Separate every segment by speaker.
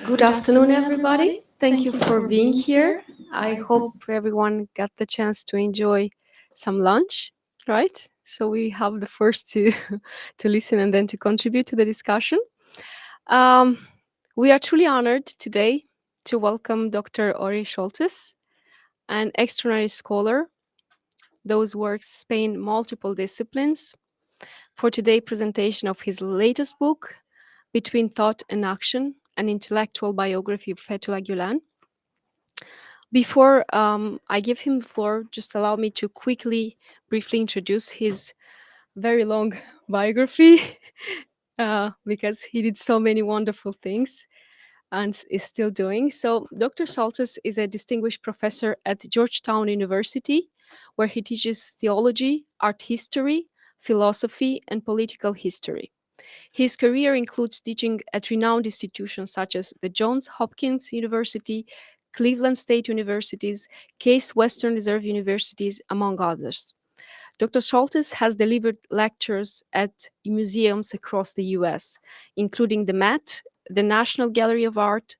Speaker 1: Good afternoon, everybody. Thank you for being here. I hope everyone got the chance to enjoy some lunch, right? So we have the first to to listen and then to contribute to the discussion. Um, we are truly honored today to welcome Dr. Ori Soltes, an extraordinary scholar. Those works span multiple disciplines. For today's presentation of his latest book, Between Thought and Action, an intellectual biography of Fethullah Gülen. Before I give him the floor, just allow me to quickly, briefly introduce his very long biography because he did so many wonderful things and is still doing. So, Dr. Soltes is a distinguished professor at Georgetown University, where he teaches theology, art history, philosophy, and political history. His career includes teaching at renowned institutions such as the Johns Hopkins University, Cleveland State Universities, Case Western Reserve Universities, among others. Dr. Soltes has delivered lectures at museums across the US, including the Met, the National Gallery of Art,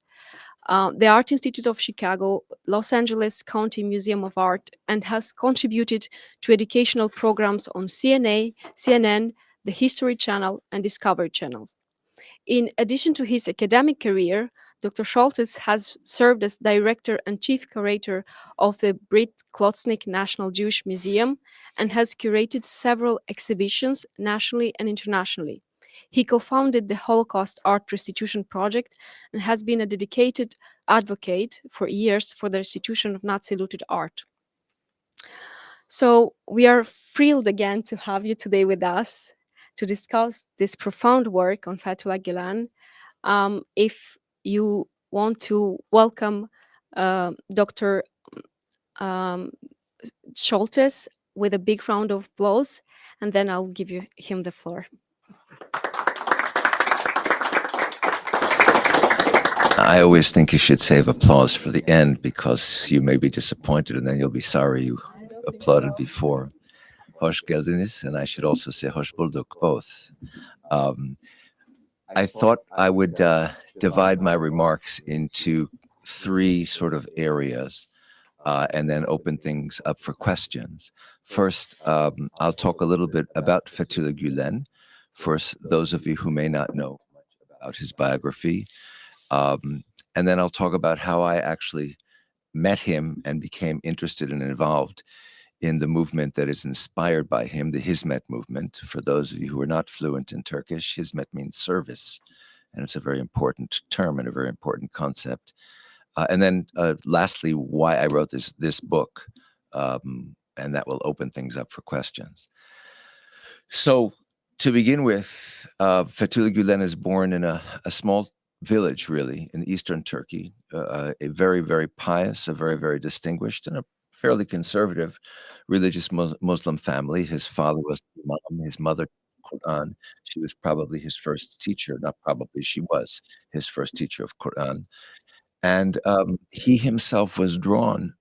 Speaker 1: the Art Institute of Chicago, Los Angeles County Museum of Art, and has contributed to educational programs on CNN, the History Channel, and Discovery Channel. In addition to his academic career, Dr. Soltes has served as director and chief curator of the Brit Klotznik National Jewish Museum and has curated several exhibitions nationally and internationally. He co-founded the Holocaust Art Restitution Project and has been a dedicated advocate for years for the restitution of Nazi-looted art. So we are thrilled again to have you today with us to discuss this profound work on Fethullah Gülen. If you want to welcome Dr. Soltes with a big round of applause, and then I'll give him the floor.
Speaker 2: I always think you should save applause for the end because you may be disappointed and then you'll be sorry you applauded before. Hoş geldiniz, and I should also say hoş bulduk, both. I thought I would divide my remarks into three sort of areas and then open things up for questions. First, I'll talk a little bit about Fethullah Gülen, for those of you who may not know much about his biography. And then I'll talk about how I actually met him and became interested and involved in the movement that is inspired by him, the Hizmet movement. For those of you who are not fluent in Turkish, Hizmet means service, and it's a very important term and a very important concept. And then lastly, why I wrote this book, and that will open things up for questions. So to begin with, Fethullah Gülen is born in a small village, really, in eastern Turkey, a very, very pious, a very, very distinguished, and a fairly conservative religious Muslim family. His father was Imam, his mother Quran. She was probably his first teacher, not probably, she was his first teacher of Quran. And he himself was drawn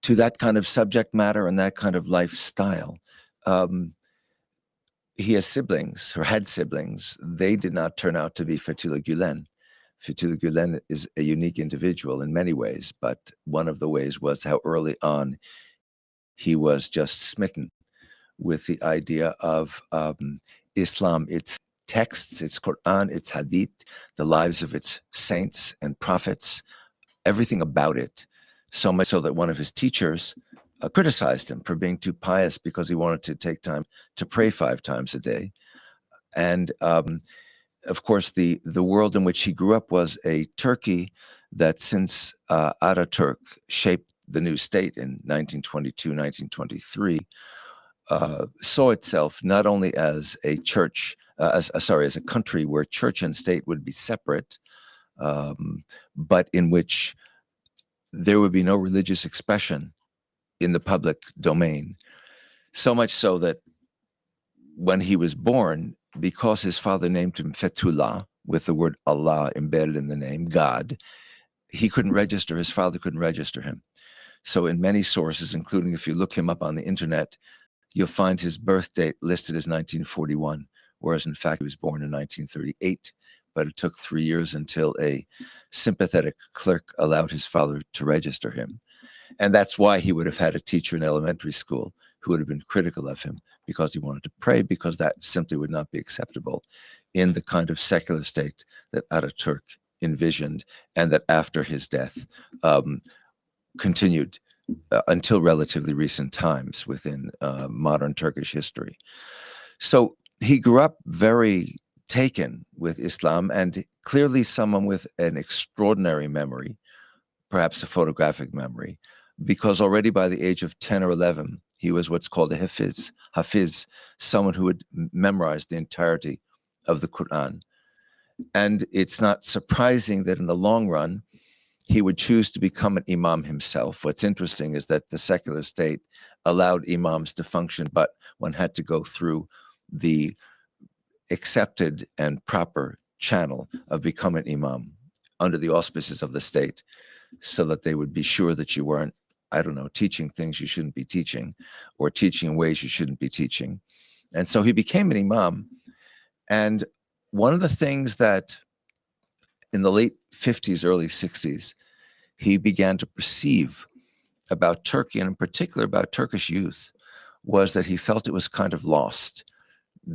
Speaker 2: to that kind of subject matter and that kind of lifestyle. He has siblings, or had siblings. They did not turn out to be Fethullah Gülen. Fethullah Gülen is a unique individual in many ways, but one of the ways was how early on he was just smitten with the idea of Islam, its texts, its Quran, its Hadith, the lives of its saints and prophets, everything about it. So much so that one of his teachers criticized him for being too pious because he wanted to take time to pray 5 times a day. And of course, the world in which he grew up was a Turkey that, since Ataturk shaped the new state in 1922, 1923, saw itself not only as a church, as a country where church and state would be separate, but in which there would be no religious expression in the public domain. So much so that when he was born, because his father named him Fethullah, with the word Allah embedded in the name, God, he couldn't register, his father couldn't register him. So in many sources, including if you look him up on the internet, you'll find his birth date listed as 1941, whereas in fact he was born in 1938. But it took 3 years until a sympathetic clerk allowed his father to register him. And that's why he would have had a teacher in elementary school who would have been critical of him, because he wanted to pray, because that simply would not be acceptable in the kind of secular state that Ataturk envisioned, and that after his death continued until relatively recent times within modern Turkish history. So he grew up very taken with Islam, and clearly someone with an extraordinary memory, perhaps a photographic memory, because already by the age of 10 or 11, he was what's called a hafiz, someone who had memorized the entirety of the Quran. And it's not surprising that in the long run, he would choose to become an imam himself. What's interesting is that the secular state allowed imams to function, but one had to go through the accepted and proper channel of becoming imam under the auspices of the state, so that they would be sure that you weren't, I don't know, teaching things you shouldn't be teaching, or teaching in ways you shouldn't be teaching. And so he became an imam. And one of the things that in the late 50s, early 60s, he began to perceive about Turkey, and in particular about Turkish youth, was that he felt it was kind of lost,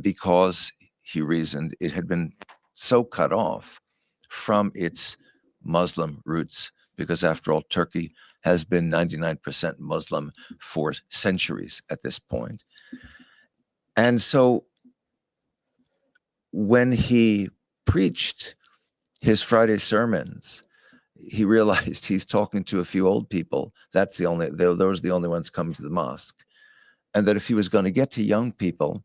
Speaker 2: because he reasoned it had been so cut off from its Muslim roots, because after all, Turkey has been 99% Muslim for centuries at this point. And so when he preached his Friday sermons, he realized he's talking to a few old people. Those are the only ones coming to the mosque. And that if he was going to get to young people,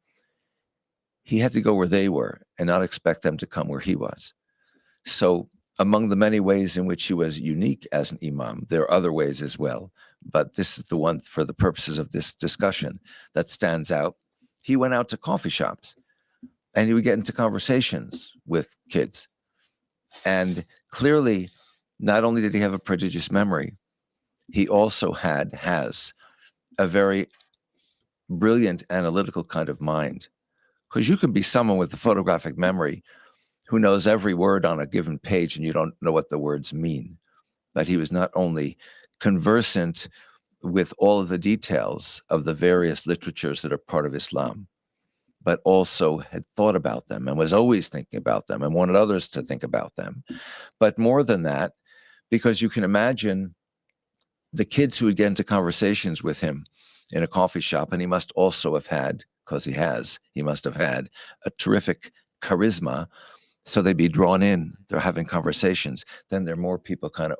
Speaker 2: he had to go where they were and not expect them to come where he was. So among the many ways in which he was unique as an imam, there are other ways as well, but this is the one for the purposes of this discussion that stands out. He went out to coffee shops and he would get into conversations with kids. And clearly, not only did he have a prodigious memory, he also has a very brilliant analytical kind of mind. Because you can be someone with a photographic memory who knows every word on a given page and you don't know what the words mean. But he was not only conversant with all of the details of the various literatures that are part of Islam, but also had thought about them and was always thinking about them and wanted others to think about them. But more than that, because you can imagine the kids who would get into conversations with him in a coffee shop, and he must also have had, because he must have had a terrific charisma. So they'd be drawn in, they're having conversations. Then there are more people kind of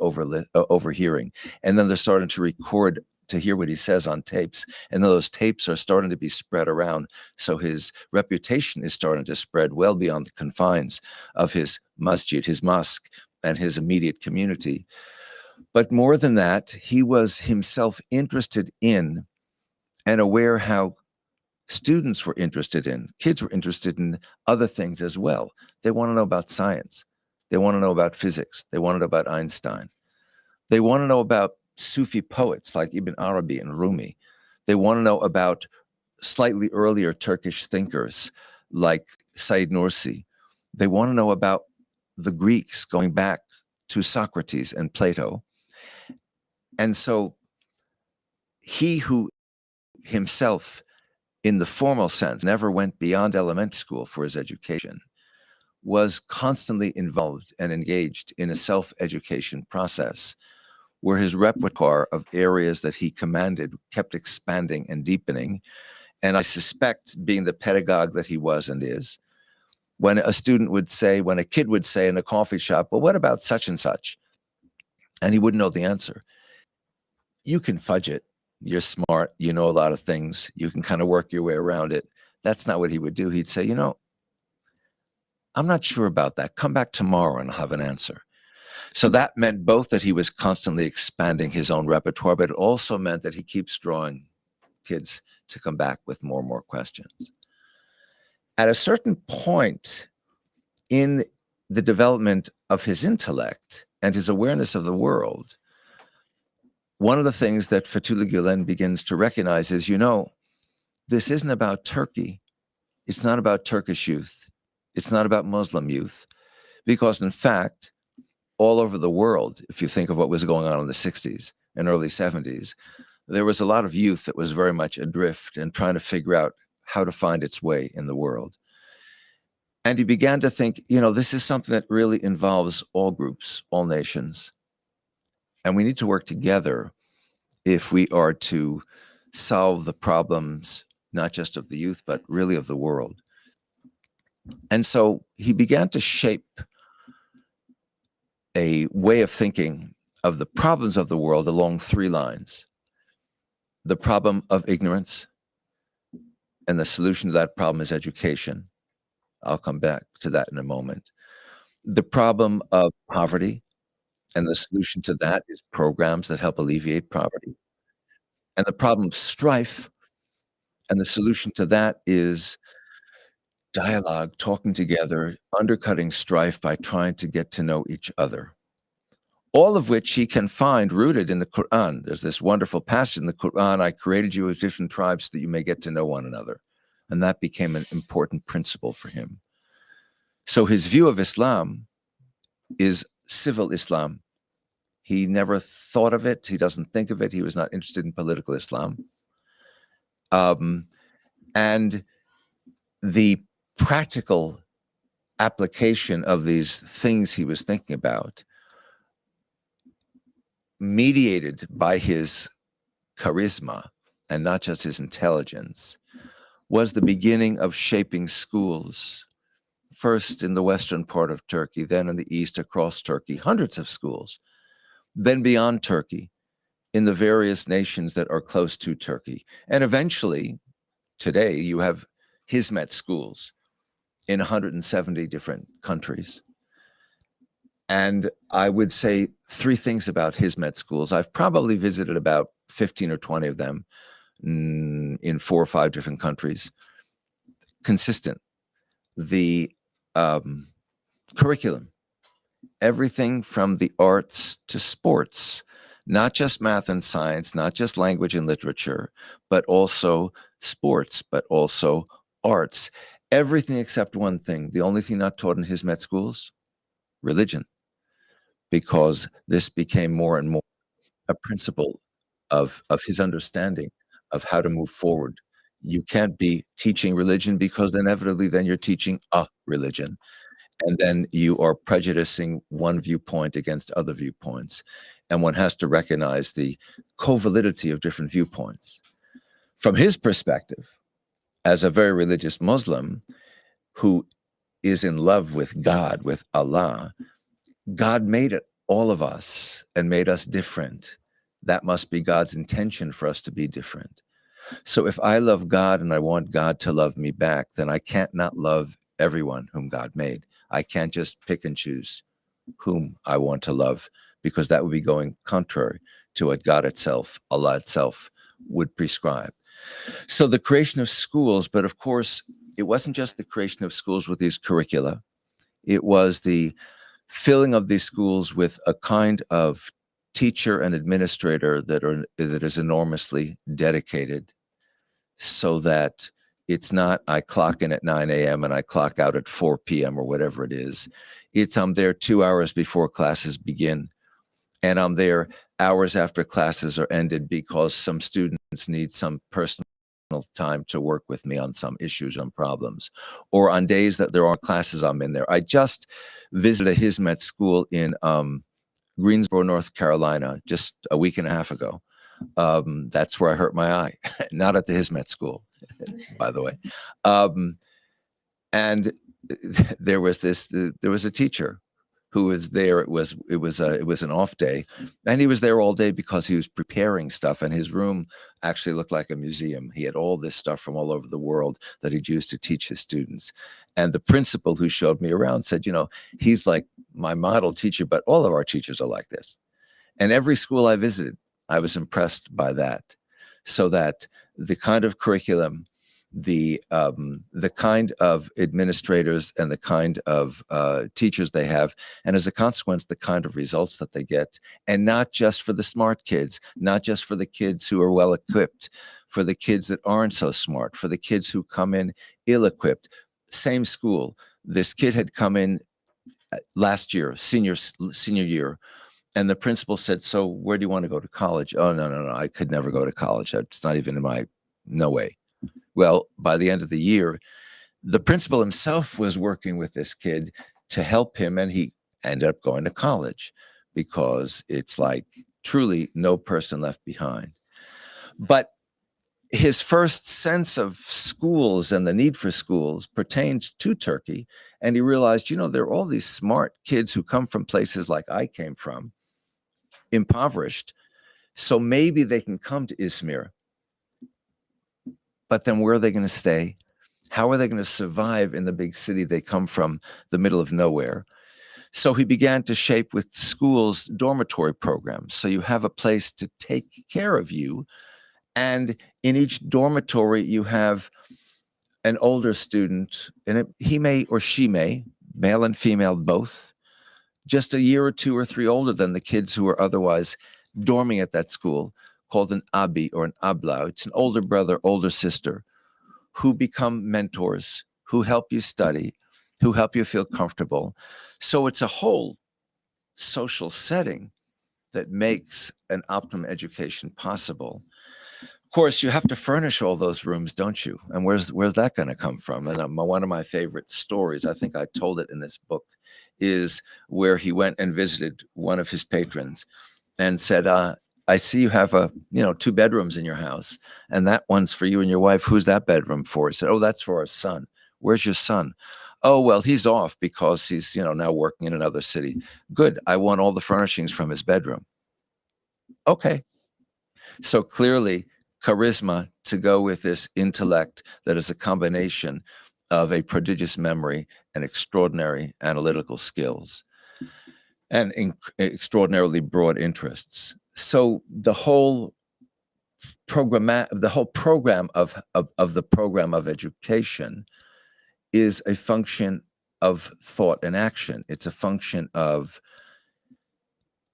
Speaker 2: overhearing. And then they're starting to record to hear what he says on tapes. And those tapes are starting to be spread around. So his reputation is starting to spread well beyond the confines of his masjid, his mosque, and his immediate community. But more than that, he was himself interested in and aware how students were interested in, kids were interested in other things as well. They want to know about science. They want to know about physics. They want to know about Einstein. They want to know about Sufi poets like Ibn Arabi and Rumi. They want to know about slightly earlier Turkish thinkers like Said Nursi. They want to know about the Greeks going back to Socrates and Plato. And so he who himself, in the formal sense, never went beyond elementary school for his education, was constantly involved and engaged in a self-education process where his repertoire of areas that he commanded kept expanding and deepening. And I suspect, being the pedagogue that he was and is, when a kid would say in a coffee shop, well, what about such and such? And he wouldn't know the answer. You can fudge it. You're smart. You know a lot of things. You can kind of work your way around it. That's not what he would do. He'd say, I'm not sure about that. Come back tomorrow and I'll have an answer. So that meant both that he was constantly expanding his own repertoire, but it also meant that he keeps drawing kids to come back with more and more questions. At a certain point in the development of his intellect and his awareness of the world, one of the things that Fethullah Gülen begins to recognize is, this isn't about Turkey. It's not about Turkish youth. It's not about Muslim youth. Because in fact, all over the world, if you think of what was going on in the 60s and early 70s, there was a lot of youth that was very much adrift and trying to figure out how to find its way in the world. And he began to think, this is something that really involves all groups, all nations. And we need to work together if we are to solve the problems, not just of the youth, but really of the world. And so he began to shape a way of thinking of the problems of the world along three lines. The problem of ignorance, and the solution to that problem is education. I'll come back to that in a moment. The problem of poverty, and the solution to that is programs that help alleviate poverty. And the problem of strife, and the solution to that is dialogue, talking together, undercutting strife by trying to get to know each other. All of which he can find rooted in the Quran. There's this wonderful passage in the Quran, I created you as different tribes so that you may get to know one another. And that became an important principle for him. So his view of Islam is civil Islam. He never thought of it. He doesn't think of it. He was not interested in political Islam. And the practical application of these things he was thinking about, mediated by his charisma and not just his intelligence, was the beginning of shaping schools, first in the western part of Turkey, then in the east across Turkey, hundreds of schools, then beyond Turkey, in the various nations that are close to Turkey. And eventually, today, you have Hizmet schools in 170 different countries. And I would say three things about Hizmet schools. I've probably visited about 15 or 20 of them in 4 or 5 different countries. Consistent. The curriculum, everything from the arts to sports, not just math and science, not just language and literature, but also sports, but also arts. Everything except one thing. The only thing not taught in Hizmet schools, religion. Because this became more and more a principle of his understanding of how to move forward. You can't be teaching religion because inevitably then you're teaching a religion. And then you are prejudicing one viewpoint against other viewpoints. And one has to recognize the co-validity of different viewpoints. From his perspective, as a very religious Muslim who is in love with God, with Allah, God made it, all of us, and made us different. That must be God's intention for us to be different. So if I love God and I want God to love me back, then I can't not love everyone whom God made. I can't just pick and choose whom I want to love, because that would be going contrary to what God itself, Allah itself, would prescribe. So the creation of schools, but of course, it wasn't just the creation of schools with these curricula. It was the filling of these schools with a kind of teacher and administrator that is enormously dedicated, so that it's not I clock in at 9 a.m. and I clock out at 4 p.m. or whatever it is. It's I'm there 2 hours before classes begin, and I'm there hours after classes are ended because some students need some personal time to work with me on some issues and problems, or on days that there aren't classes, I'm in there. I just visited a Hizmet school in Greensboro, North Carolina, just a week and a half ago. That's where I hurt my eye, not at the Hizmet school, by the way. And there was a teacher who was there. It was an off day, and he was there all day because he was preparing stuff, and his room actually looked like a museum. He had all this stuff from all over the world that he'd used to teach his students. And the principal who showed me around said, he's like my model teacher, but all of our teachers are like this. And every school I visited, I was impressed by that. So that the kind of curriculum the kind of administrators and the kind of teachers they have, and as a consequence, the kind of results that they get. And not just for the smart kids, not just for the kids who are well equipped, for the kids that aren't so smart, for the kids who come in ill equipped. Same school. This kid had come in last year, senior year, and the principal said, "So where do you want to go to college?" "Oh, no, I could never go to college. It's not even in my, no way." Well, by the end of the year, the principal himself was working with this kid to help him, and he ended up going to college, because it's like truly no person left behind. But his first sense of schools and the need for schools pertained to Turkey, and he realized, there are all these smart kids who come from places like I came from, impoverished, so maybe they can come to Izmir. But then where are they going to stay? How are they going to survive in the big city they come from, the middle of nowhere? So he began to shape with schools dormitory programs. So you have a place to take care of you. And in each dormitory, you have an older student, and he may or she may, male and female both, just a year or two or three older than the kids who are otherwise dorming at that school, called an abi or an abla. It's an older brother, older sister, who become mentors, who help you study, who help you feel comfortable. So it's a whole social setting that makes an optimum education possible. Of course, you have to furnish all those rooms, don't you? And where's that going to come from? And one of my favorite stories, I think I told it in this book, is where he went and visited one of his patrons and said, "I see you have 2 bedrooms in your house, and that one's for you and your wife. Who's that bedroom for?" He said, "Oh, that's for our son." "Where's your son?" "Oh, well, he's off because he's, now working in another city." "Good. I want all the furnishings from his bedroom." Okay. So clearly, charisma to go with this intellect that is a combination of a prodigious memory and extraordinary analytical skills and extraordinarily broad interests. So the whole program of the program of education is a function of thought and action. It's a function of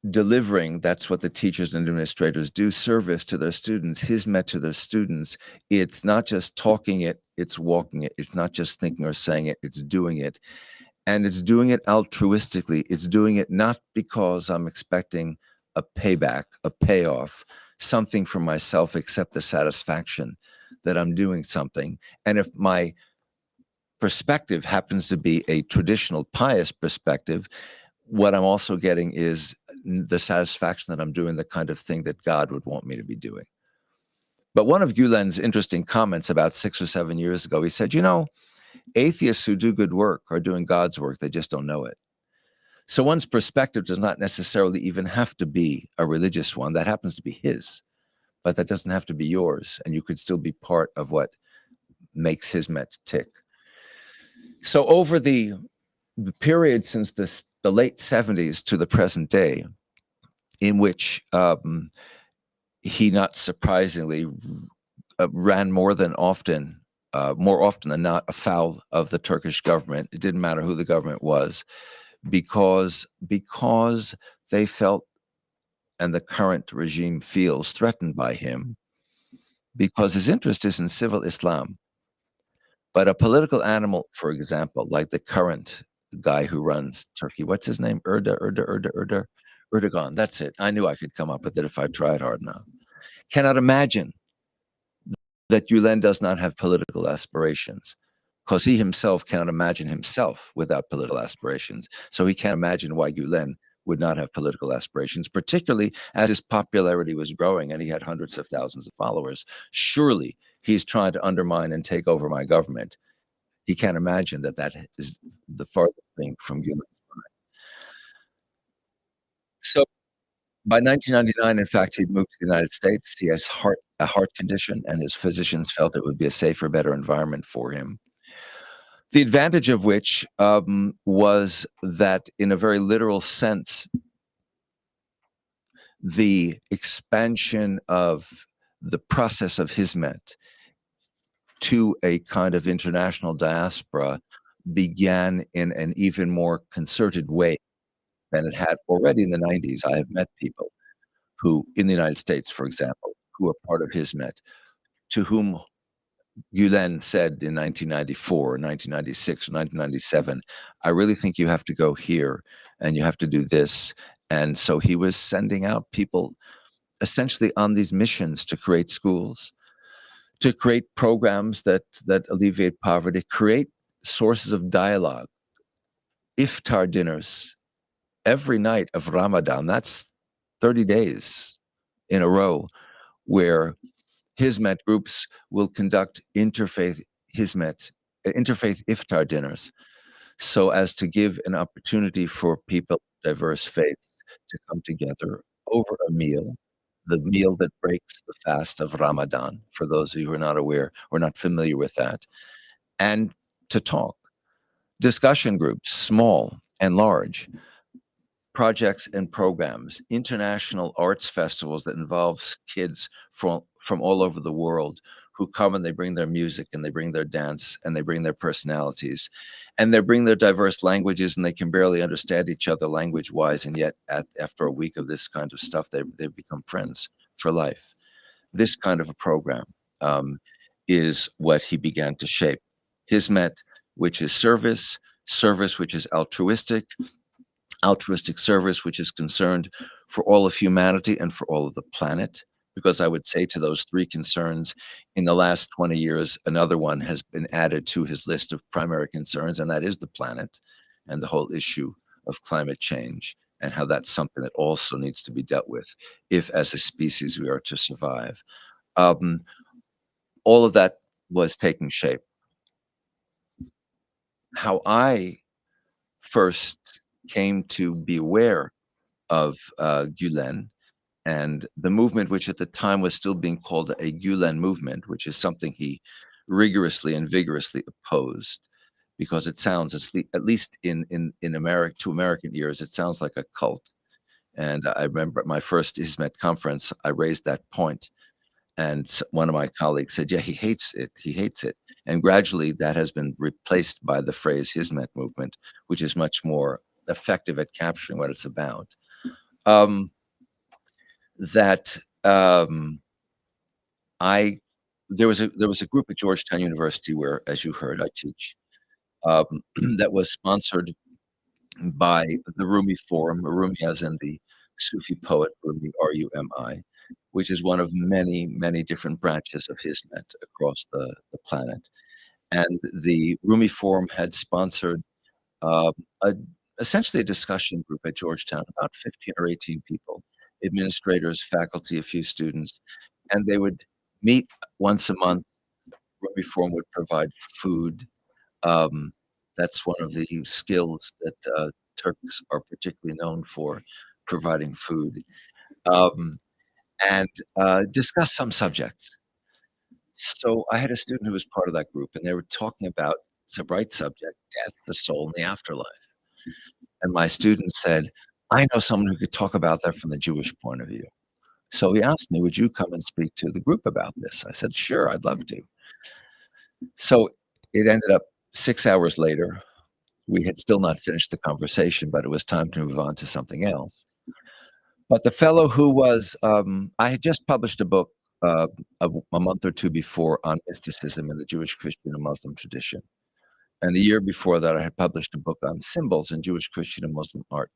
Speaker 2: delivering, that's what the teachers and administrators do, service to their students, Hizmet to their students. It's not just talking it, it's walking it. It's not just thinking or saying it, it's doing it. And it's doing it altruistically. It's doing it not because I'm expecting a payback, a payoff, something for myself, except the satisfaction that I'm doing something. And if my perspective happens to be a traditional pious perspective, what I'm also getting is the satisfaction that I'm doing the kind of thing that God would want me to be doing. But one of Gülen's interesting comments about 6 or 7 years ago, he said, atheists who do good work are doing God's work, they just don't know it. So one's perspective does not necessarily even have to be a religious one. That happens to be his, but that doesn't have to be yours. And you could still be part of what makes Hizmet tick. So over the period since the late 70s to the present day, in which he, not surprisingly, ran more often than not afoul of the Turkish government. It didn't matter who the government was, because they felt, and the current regime feels, threatened by him, because his interest is in civil Islam. But a political animal, for example, like the current guy who runs Turkey, what's his name? Erdogan. That's it. I knew I could come up with it if I tried hard enough. Cannot imagine that Gülen does not have political aspirations, because he himself cannot imagine himself without political aspirations. So he can't imagine why Gülen would not have political aspirations, particularly as his popularity was growing and he had hundreds of thousands of followers. Surely he's trying to undermine and take over my government. He can't imagine that is the farthest thing from Gülen's mind. So by 1999, in fact, he'd moved to the United States. He has a heart condition, and his physicians felt it would be a safer, better environment for him. The advantage of which was that, in a very literal sense, the expansion of the process of Hizmet to a kind of international diaspora began in an even more concerted way than it had already in the 90s. I have met people who, in the United States, for example, who are part of Hizmet, to whom Gülen said in 1994, 1996, 1997, I really think you have to go here and you have to do this. And so he was sending out people essentially on these missions to create schools, to create programs that alleviate poverty, create sources of dialogue, iftar dinners every night of Ramadan. That's 30 days in a row where Hizmet groups will conduct interfaith iftar dinners so as to give an opportunity for people of diverse faiths to come together over a meal, the meal that breaks the fast of Ramadan, for those of you who are not aware or not familiar with that, and to talk. Discussion groups, small and large, projects and programs, international arts festivals that involves kids from all over the world who come and they bring their music and they bring their dance and they bring their personalities and they bring their diverse languages and they can barely understand each other language-wise, and yet after a week of this kind of stuff, they become friends for life. This kind of a program is what he began to shape. Hizmet, which is service, service which is altruistic service which is concerned for all of humanity and for all of the planet. Because I would say to those three concerns, in the last 20 years, another one has been added to his list of primary concerns, and that is the planet and the whole issue of climate change and how that's something that also needs to be dealt with if, as a species, we are to survive. All of that was taking shape. How I first came to be aware of Gülen and the movement, which at the time was still being called a Gülen movement, which is something he rigorously and vigorously opposed, because it sounds, at least in America, to American ears, it sounds like a cult. And I remember at my first Hizmet conference, I raised that point, and one of my colleagues said, "Yeah, he hates it. He hates it." And gradually, that has been replaced by the phrase Hizmet movement, which is much more effective at capturing what it's about. That I there was a group at Georgetown University where, as you heard, I teach, that was sponsored by the Rumi Forum, Rumi as in the Sufi poet Rumi, Rumi, which is one of many, many different branches of Hizmet across the planet. And the Rumi Forum had sponsored uh, a, essentially a discussion group at Georgetown, about 15 or 18 people, administrators, faculty, a few students, and they would meet once a month. Rumi Forum would provide food. That's one of the skills that Turks are particularly known for, providing food, um, and discuss some subject. So I had a student who was part of that group, and they were talking about, it's a bright subject, death, the soul, and the afterlife. And my student said, I know someone who could talk about that from the Jewish point of view. So he asked me, would you come and speak to the group about this? I said, sure, I'd love to. So it ended up 6 hours later. We had still not finished the conversation, but it was time to move on to something else. But the fellow who was, I had just published a book a month or two before on mysticism in the Jewish, Christian, and Muslim tradition. And the year before that, I had published a book on symbols in Jewish, Christian, and Muslim art.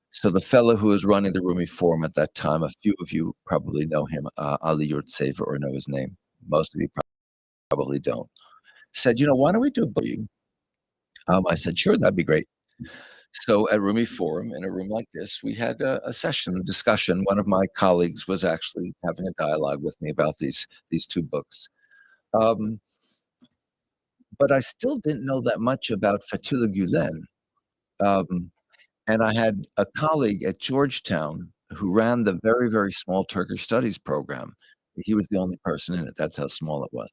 Speaker 2: So the fellow who was running the Rumi Forum at that time, a few of you probably know him, Ali Yurtsever, or know his name. Most of you probably don't. Said, why don't we do a book? I said, sure, that'd be great. So at Rumi Forum, in a room like this, we had a session, a discussion. One of my colleagues was actually having a dialogue with me about these two books. But I still didn't know that much about Fethullah Gülen. And I had a colleague at Georgetown who ran the very, very small Turkish studies program. He was the only person in it. That's how small it was.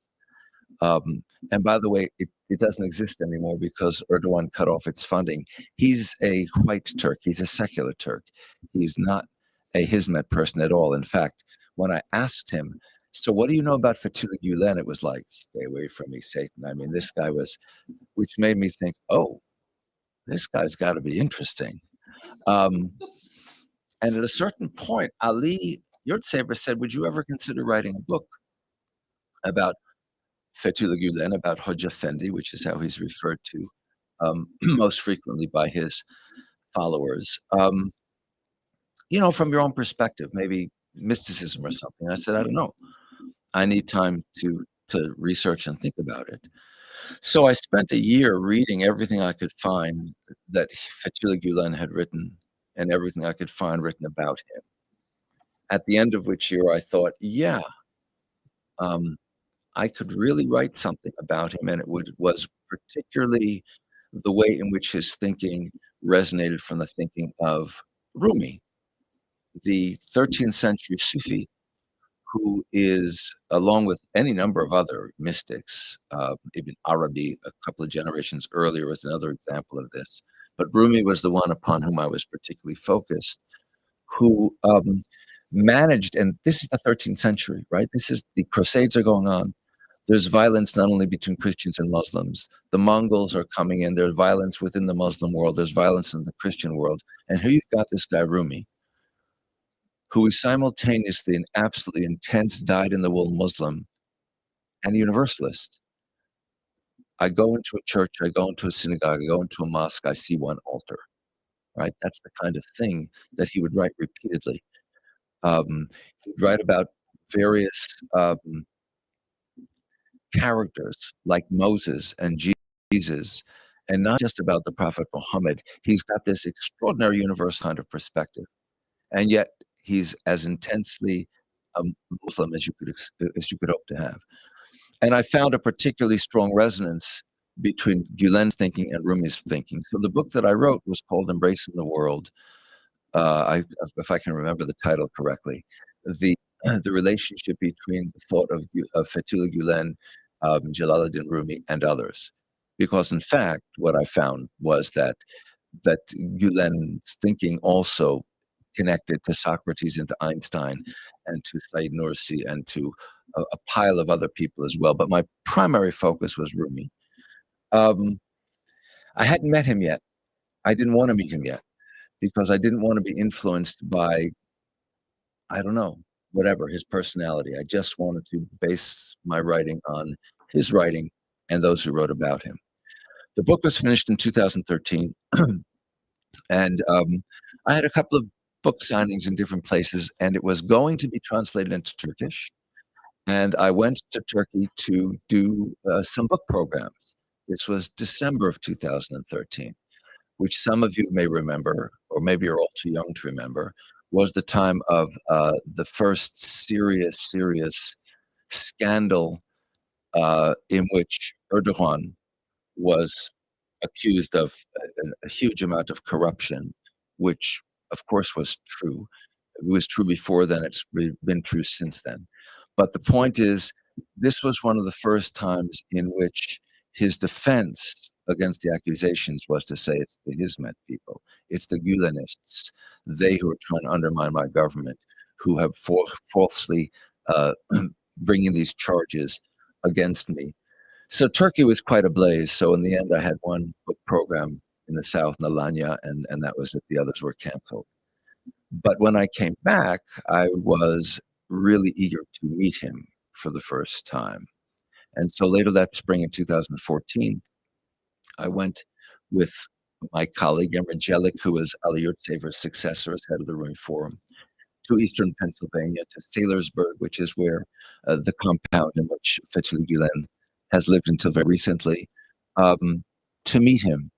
Speaker 2: And by the way, it doesn't exist anymore because Erdogan cut off its funding. He's a white Turk. He's a secular Turk. He's not a Hizmet person at all. In fact, when I asked him, So what do you know about Fethullah Gülen? It was like, stay away from me, Satan. I mean, this guy was, which made me think, oh, this guy's got to be interesting. Um, and at a certain point, Ali Yurtsever said, would you ever consider writing a book about Fethullah Gülen, about Hoca Fendi, which is how he's referred to most frequently by his followers? From your own perspective, maybe mysticism or something. I said, I don't know. I need time to research and think about it. So I spent a year reading everything I could find that Fethullah Gülen had written and everything I could find written about him. At the end of which year, I thought, yeah, I could really write something about him, and was particularly the way in which his thinking resonated from the thinking of Rumi, the 13th century Sufi, who is, along with any number of other mystics, Ibn Arabi, a couple of generations earlier, was another example of this. But Rumi was the one upon whom I was particularly focused, who managed, and this is the 13th century, right? This is, the Crusades are going on. There's violence not only between Christians and Muslims. The Mongols are coming in. There's violence within the Muslim world. There's violence in the Christian world. And here you've got this guy, Rumi, who is simultaneously an absolutely intense, dyed-in-the-wool Muslim and a universalist. I go into a church, I go into a synagogue, I go into a mosque, I see one altar, right? That's the kind of thing that he would write repeatedly. He'd write about various characters like Moses and Jesus, and not just about the Prophet Muhammad. He's got this extraordinary universe kind of perspective, and yet he's as intensely Muslim as you could hope to have. And I found a particularly strong resonance between Gülen's thinking and Rumi's thinking. So the book that I wrote was called Embracing the World. If I can remember the title correctly, the relationship between the thought of Fethullah Gülen, Jalaluddin Rumi, and others. Because in fact, what I found was that Gülen's thinking also connected to Socrates and to Einstein and to Said Nursi and to a pile of other people as well. But my primary focus was Rumi. I hadn't met him yet. I didn't want to meet him yet because I didn't want to be influenced by, I don't know, whatever, his personality. I just wanted to base my writing on his writing and those who wrote about him. The book was finished in 2013, and I had a couple of book signings in different places, and it was going to be translated into Turkish. And I went to Turkey to do some book programs. This was December of 2013, which some of you may remember, or maybe you're all too young to remember, was the time of the first serious scandal in which Erdogan was accused of a huge amount of corruption, which of course was true. It was true before then, it's been true since then. But the point is, this was one of the first times in which his defense against the accusations was to say it's the Hizmet people, it's the Gülenists, they who are trying to undermine my government, who have falsely bringing these charges against me. So Turkey was quite ablaze. So in the end, I had one book program in the south, in Alanya, and that was it. The others were canceled. But when I came back, I was really eager to meet him for the first time. And so later that spring in 2014, I went with my colleague, Emre Celik, who was Ali Yurtsever's successor as head of the Rumi Forum, to eastern Pennsylvania, to Saylorsburg, which is where the compound in which Fethullah Gülen has lived until very recently, to meet him.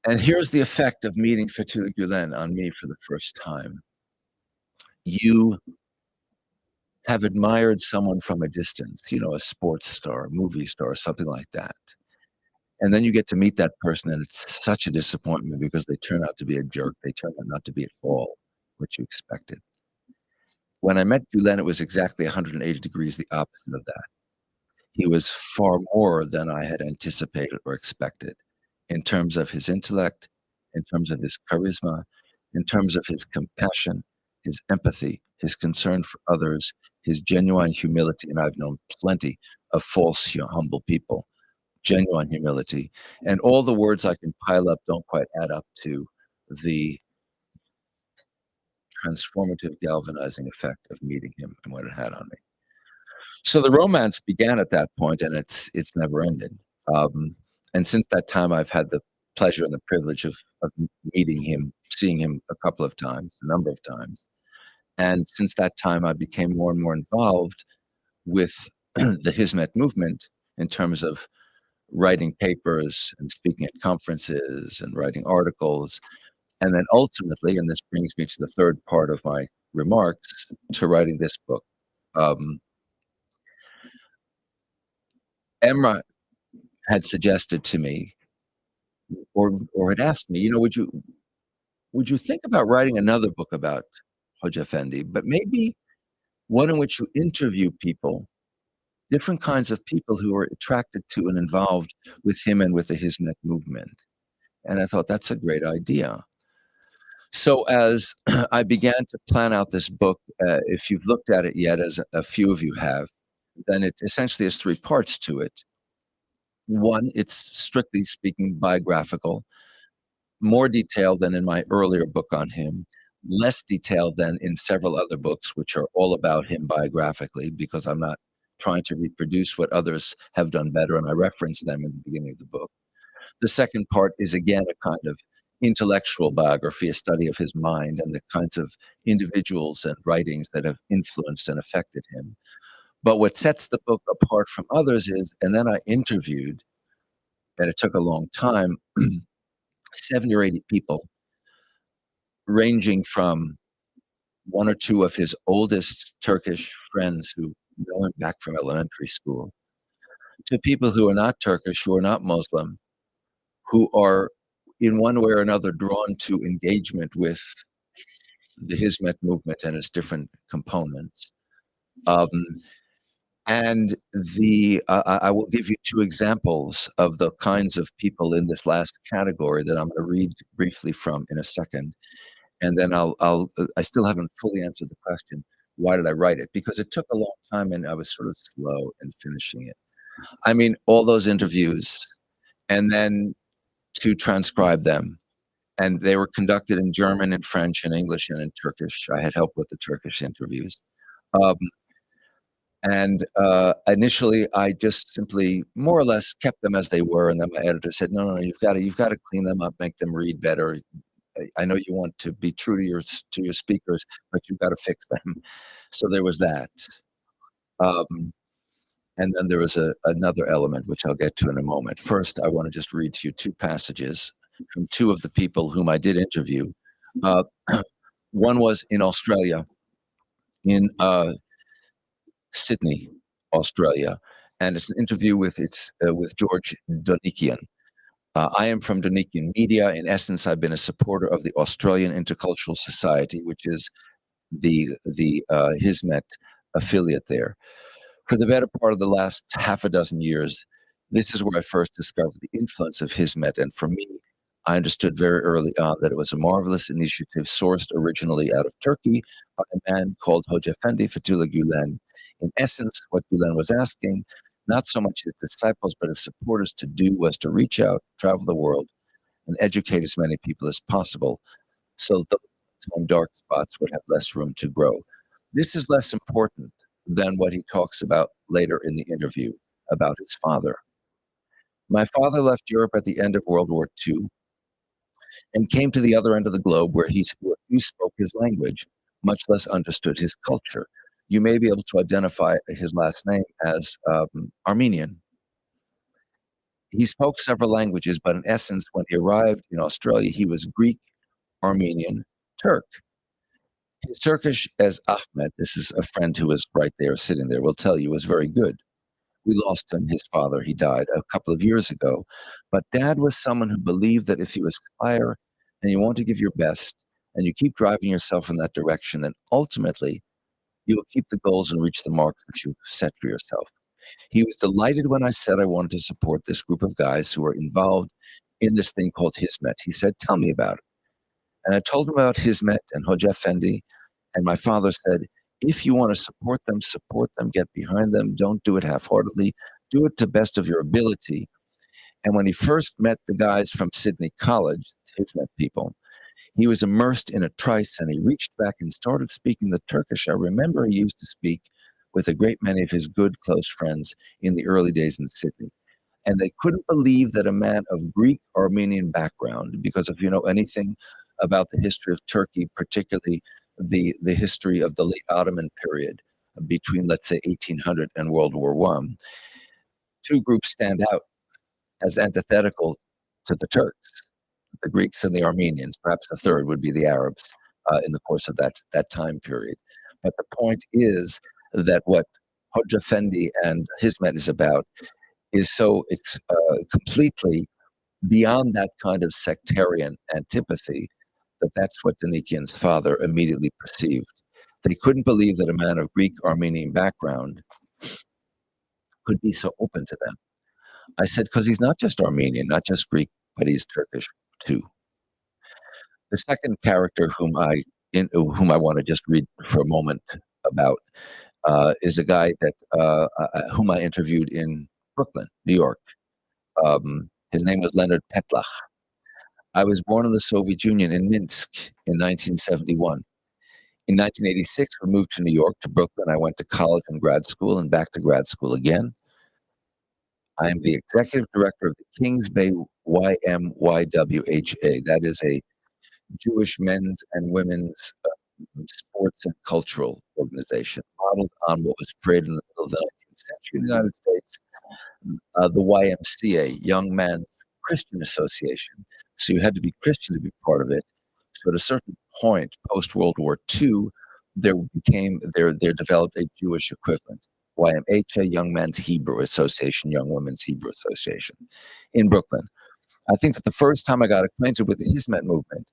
Speaker 2: And here's the effect of meeting Fethullah Gülen on me for the first time. You have admired someone from a distance, a sports star, a movie star, something like that. And then you get to meet that person, and it's such a disappointment because they turn out to be a jerk. They turn out not to be at all what you expected. When I met Gülen, it was exactly 180 degrees the opposite of that. He was far more than I had anticipated or expected in terms of his intellect, in terms of his charisma, in terms of his compassion, his empathy, his concern for others, his genuine humility, and I've known plenty of false, humble people, genuine humility, and all the words I can pile up don't quite add up to the transformative, galvanizing effect of meeting him and what it had on me. So the romance began at that point, and it's never ended. And since that time, I've had the pleasure and the privilege of meeting him, seeing him a couple of times, a number of times. And since that time, I became more and more involved with the Hizmet movement in terms of writing papers and speaking at conferences and writing articles. And then ultimately, and this brings me to the third part of my remarks, to writing this book. Emra had suggested to me, or had asked me, would you think about writing another book about Hoca Efendi, but maybe one in which you interview people, different kinds of people who are attracted to and involved with him and with the Hizmet movement. And I thought, that's a great idea. So as I began to plan out this book, if you've looked at it yet, as a few of you have, then it essentially has three parts to it. One, it's strictly speaking biographical, more detailed than in my earlier book on him, less detailed than in several other books, which are all about him biographically, because I'm not trying to reproduce what others have done better, and I reference them in the beginning of the book. The second part is, again, a kind of intellectual biography, a study of his mind and the kinds of individuals and writings that have influenced and affected him. But what sets the book apart from others is, and then I interviewed, and it took a long time, 70 or 80 people, ranging from one or two of his oldest Turkish friends who know him back from elementary school, to people who are not Turkish, who are not Muslim, who are in one way or another drawn to engagement with the Hizmet movement and its different components. And I will give you two examples of the kinds of people in this last category that I'm going to read briefly from in a second. And then I still haven't fully answered the question, why did I write it? Because it took a long time and I was sort of slow in finishing it. I mean, all those interviews, and then to transcribe them. And they were conducted in German and French and English and in Turkish. I had help with the Turkish interviews. Initially, I just simply more or less kept them as they were. And then my editor said, no, you've got to clean them up, make them read better. I know you want to be true to your speakers, but you've got to fix them. So there was that. And then there was another element, which I'll get to in a moment. First, I want to just read to you two passages from two of the people whom I did interview. One was in Australia, in Sydney, Australia, and it's an interview with George Donikian. I am from Donikian Media. In essence, I've been a supporter of the Australian Intercultural Society, which is the Hizmet affiliate there. For the better part of the last half a dozen years, this is where I first discovered the influence of Hizmet, and for me, I understood very early on that it was a marvelous initiative sourced originally out of Turkey by a man called Hoca Efendi Fethullah Gülen. In essence, what Gülen was asking, not so much his disciples, but his supporters to do, was to reach out, travel the world, and educate as many people as possible, so that the dark spots would have less room to grow. This is less important than what he talks about later in the interview about his father. My father left Europe at the end of World War II and came to the other end of the globe where few spoke his language, much less understood his culture. You may be able to identify his last name as Armenian. He spoke several languages, but in essence, when he arrived in Australia, he was Greek, Armenian, Turk. His Turkish, as Ahmed, this is a friend who was right there sitting there, will tell you, was very good. We lost him, his father, he died a couple of years ago. But Dad was someone who believed that if you aspire and you want to give your best and you keep driving yourself in that direction, then ultimately you will keep the goals and reach the marks that you've set for yourself. He was delighted when I said I wanted to support this group of guys who were involved in this thing called Hizmet. He said, tell me about it. And I told him about Hizmet and Hoca Efendi, and my father said, If you want to support them, get behind them. Don't do it half-heartedly. Do it to the best of your ability. And when he first met the guys from Sydney College, his met people, he was immersed in a trice, and he reached back and started speaking the Turkish. I remember he used to speak with a great many of his good, close friends in the early days in Sydney. And they couldn't believe that a man of Greek Armenian background, because if you know anything about the history of Turkey, particularly the history of the late Ottoman period between, let's say, 1800 and World War I, two groups stand out as antithetical to the Turks, the Greeks and the Armenians. Perhaps a third would be the Arabs in the course of that time period. But the point is that what Hoxha Effendi and Hizmet is about is so completely beyond that kind of sectarian antipathy that that's what Denikin's father immediately perceived. They couldn't believe that a man of Greek Armenian background could be so open to them. I said, because he's not just Armenian, not just Greek, but he's Turkish too. The second character whom I want to just read for a moment about is a guy that whom I interviewed in Brooklyn, New York. His name was Leonard Petlach. I was born in the Soviet Union in Minsk in 1971. In 1986, we moved to New York, to Brooklyn. I went to college and grad school and back to grad school again. I am the executive director of the Kings Bay YMYWHA. That is a Jewish men's and women's sports and cultural organization modeled on what was created in the middle of the 19th century in the United States, the YMCA, Young Men's Christian Association. So you had to be Christian to be part of it. So at a certain point, post-World War II, there developed a Jewish equivalent. YMHA, Young Men's Hebrew Association, Young Women's Hebrew Association in Brooklyn. I think that the first time I got acquainted with the Hizmet movement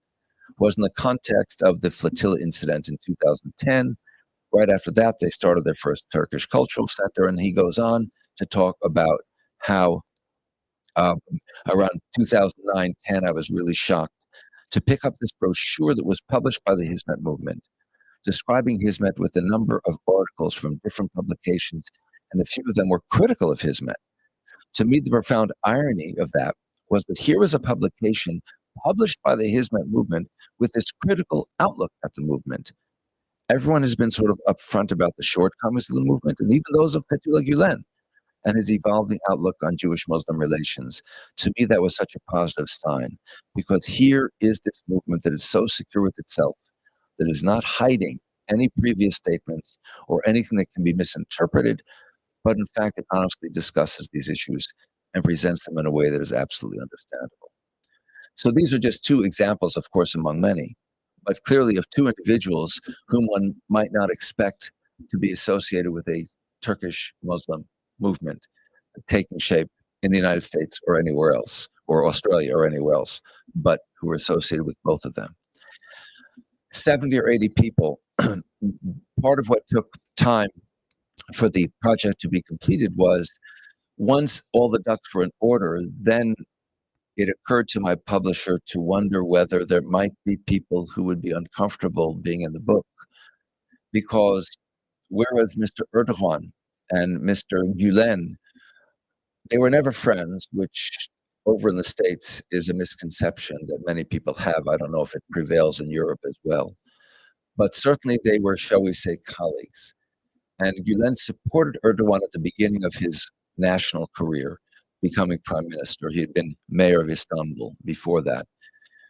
Speaker 2: was in the context of the flotilla incident in 2010. Right after that, they started their first Turkish Cultural Center, and he goes on to talk about how around 2009-10, I was really shocked to pick up this brochure that was published by the Hizmet movement, describing Hizmet with a number of articles from different publications, and a few of them were critical of Hizmet. To me, the profound irony of that was that here was a publication published by the Hizmet movement with this critical outlook at the movement. Everyone has been sort of upfront about the shortcomings of the movement, and even those of Fethullah Gülen and his evolving outlook on Jewish-Muslim relations. To me, that was such a positive sign, because here is this movement that is so secure with itself, that is not hiding any previous statements or anything that can be misinterpreted, but in fact, it honestly discusses these issues and presents them in a way that is absolutely understandable. So these are just two examples, of course, among many, but clearly of two individuals whom one might not expect to be associated with a Turkish Muslim movement taking shape in the United States or anywhere else, or Australia or anywhere else, but who are associated with both of them. 70 or 80 people. Part of what took time for the project to be completed was, once all the ducks were in order, then it occurred to my publisher to wonder whether there might be people who would be uncomfortable being in the book. Because whereas Mr. Erdogan and Mr. Gülen, they were never friends, which over in the States is a misconception that many people have. I don't know if it prevails in Europe as well. But certainly they were, shall we say, colleagues. And Gülen supported Erdogan at the beginning of his national career, becoming prime minister. He had been mayor of Istanbul before that,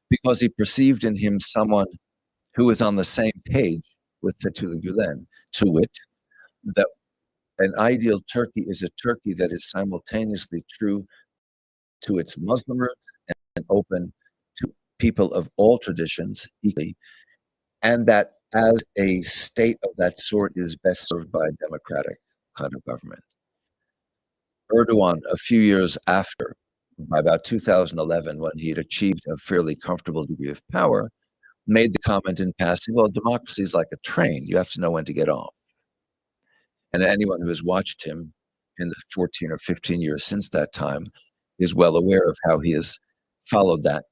Speaker 2: because he perceived in him someone who was on the same page with Fethullah Gülen, to wit, that an ideal Turkey is a Turkey that is simultaneously true to its Muslim roots and open to people of all traditions equally, and that as a state of that sort is best served by a democratic kind of government. Erdogan, a few years after, by about 2011, when he had achieved a fairly comfortable degree of power, made the comment in passing, well, democracy is like a train. You have to know when to get off. And anyone who has watched him in the 14 or 15 years since that time is well aware of how he has followed that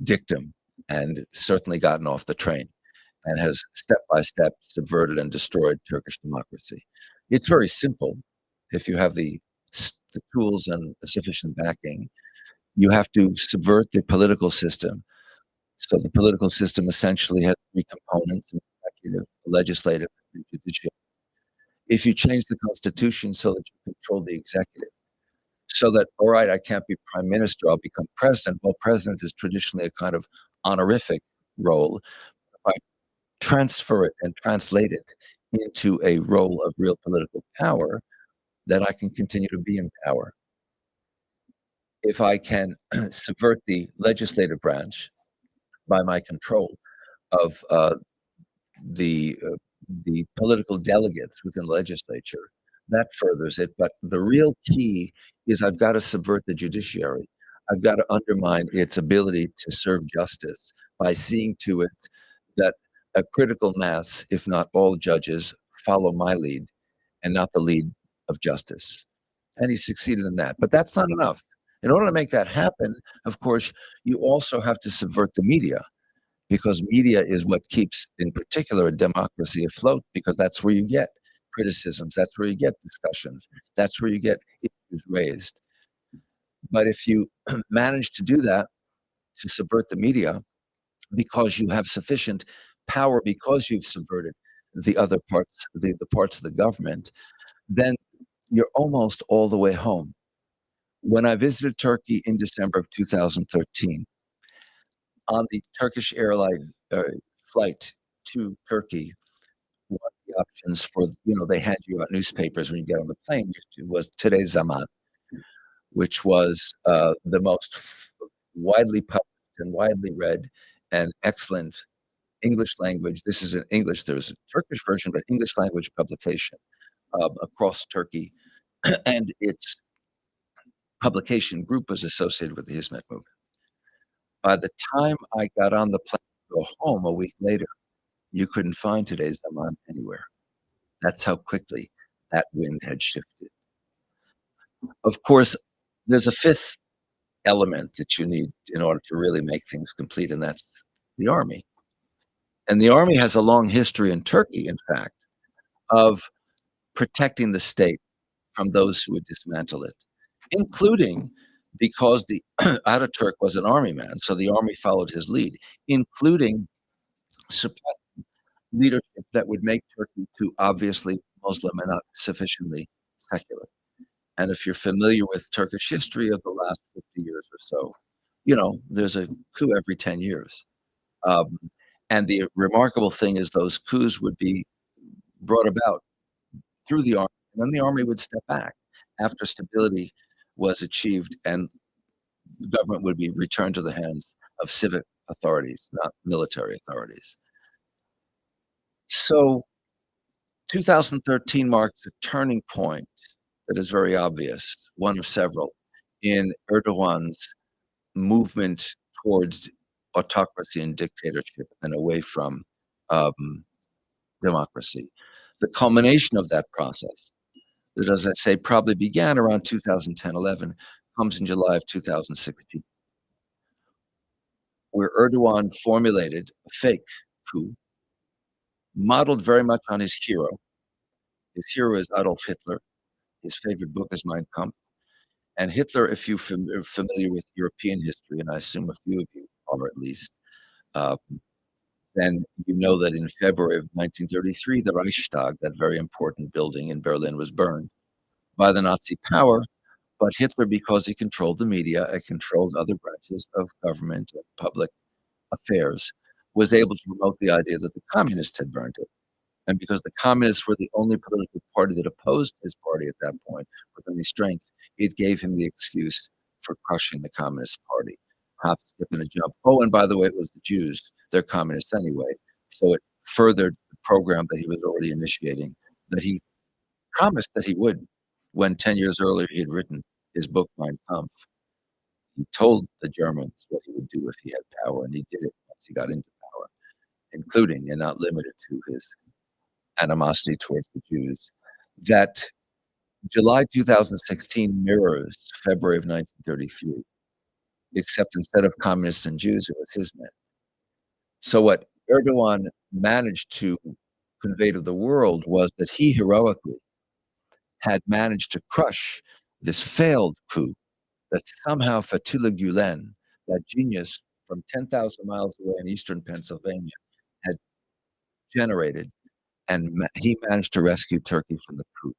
Speaker 2: dictum and certainly gotten off the train. and has step by step subverted and destroyed Turkish democracy. It's very simple. If you have the tools and sufficient backing, you have to subvert the political system. So the political system essentially has three components: executive, legislative, and judicial. If you change the constitution so that you control the executive, so that, all right, I can't be prime minister, I'll become president. Well, president is traditionally a kind of honorific role. If I transfer it and translate it into a role of real political power, then I can continue to be in power. If I can subvert the legislative branch by my control of the uh, the political delegates within the legislature, that furthers it. But the real key is I've got to subvert the judiciary. I've got to undermine its ability to serve justice by seeing to it that a critical mass, if not all judges, follow my lead and not the lead of justice. And he succeeded in that. But that's not enough. In order to make that happen, of course, you also have to subvert the media, because media is what keeps, in particular, a democracy afloat, because that's where you get criticisms, that's where you get discussions, that's where you get issues raised. But if you manage to do that, to subvert the media, because you have sufficient power, because you've subverted the other parts, the parts of the government, then you're almost all the way home. When I visited Turkey in December of 2013, on the Turkish airline flight to Turkey, one of the options for, they hand you out newspapers when you get on the plane, was Today's Zaman, which was the most widely published and widely read and excellent English language. This is in English. There's a Turkish version, but English language publication across Turkey. And its publication group was associated with the Hizmet movement. By the time I got on the plane to go home a week later, you couldn't find Today's Zaman anywhere. That's how quickly that wind had shifted. Of course, there's a fifth element that you need in order to really make things complete, and that's the army. And the army has a long history in Turkey, in fact, of protecting the state from those who would dismantle it, including because the Ataturk was an army man, so the army followed his lead, including suppressing leadership that would make Turkey too obviously Muslim and not sufficiently secular. And if you're familiar with Turkish history of the last 50 years or so, there's a coup every 10 years. Um, and the remarkable thing is those coups would be brought about through the army, and then the army would step back after stability was achieved, and the government would be returned to the hands of civic authorities, not military authorities. So 2013 marks a turning point that is very obvious, one of several, in Erdogan's movement towards autocracy and dictatorship and away from democracy. The culmination of that process, that, as I say, probably began around 2010-11, comes in July of 2016, where Erdogan formulated a fake coup, modeled very much on his hero. His hero is Adolf Hitler. His favorite book is Mein Kampf. And Hitler, if you're familiar with European history, and I assume a few of you are at least, uh, then you know that in February of 1933, the Reichstag, that very important building in Berlin, was burned by the Nazi power. But Hitler, because he controlled the media and controlled other branches of government and public affairs, was able to promote the idea that the communists had burned it. And because the communists were the only political party that opposed his party at that point with any strength, it gave him the excuse for crushing the Communist Party. Hop, skip, and a jump. Oh, and by the way, it was the Jews. They're communists anyway. So it furthered the program that he was already initiating, that he promised that he would when 10 years earlier he had written his book, Mein Kampf. He told the Germans what he would do if he had power, and he did it once he got into power, including and not limited to his animosity towards the Jews. That July 2016 mirrors February of 1933, except instead of communists and Jews, it was Hizmet. So what Erdogan managed to convey to the world was that he heroically had managed to crush this failed coup, that somehow Fethullah Gülen, that genius from 10,000 miles away in eastern Pennsylvania, had generated, and he managed to rescue Turkey from the coup.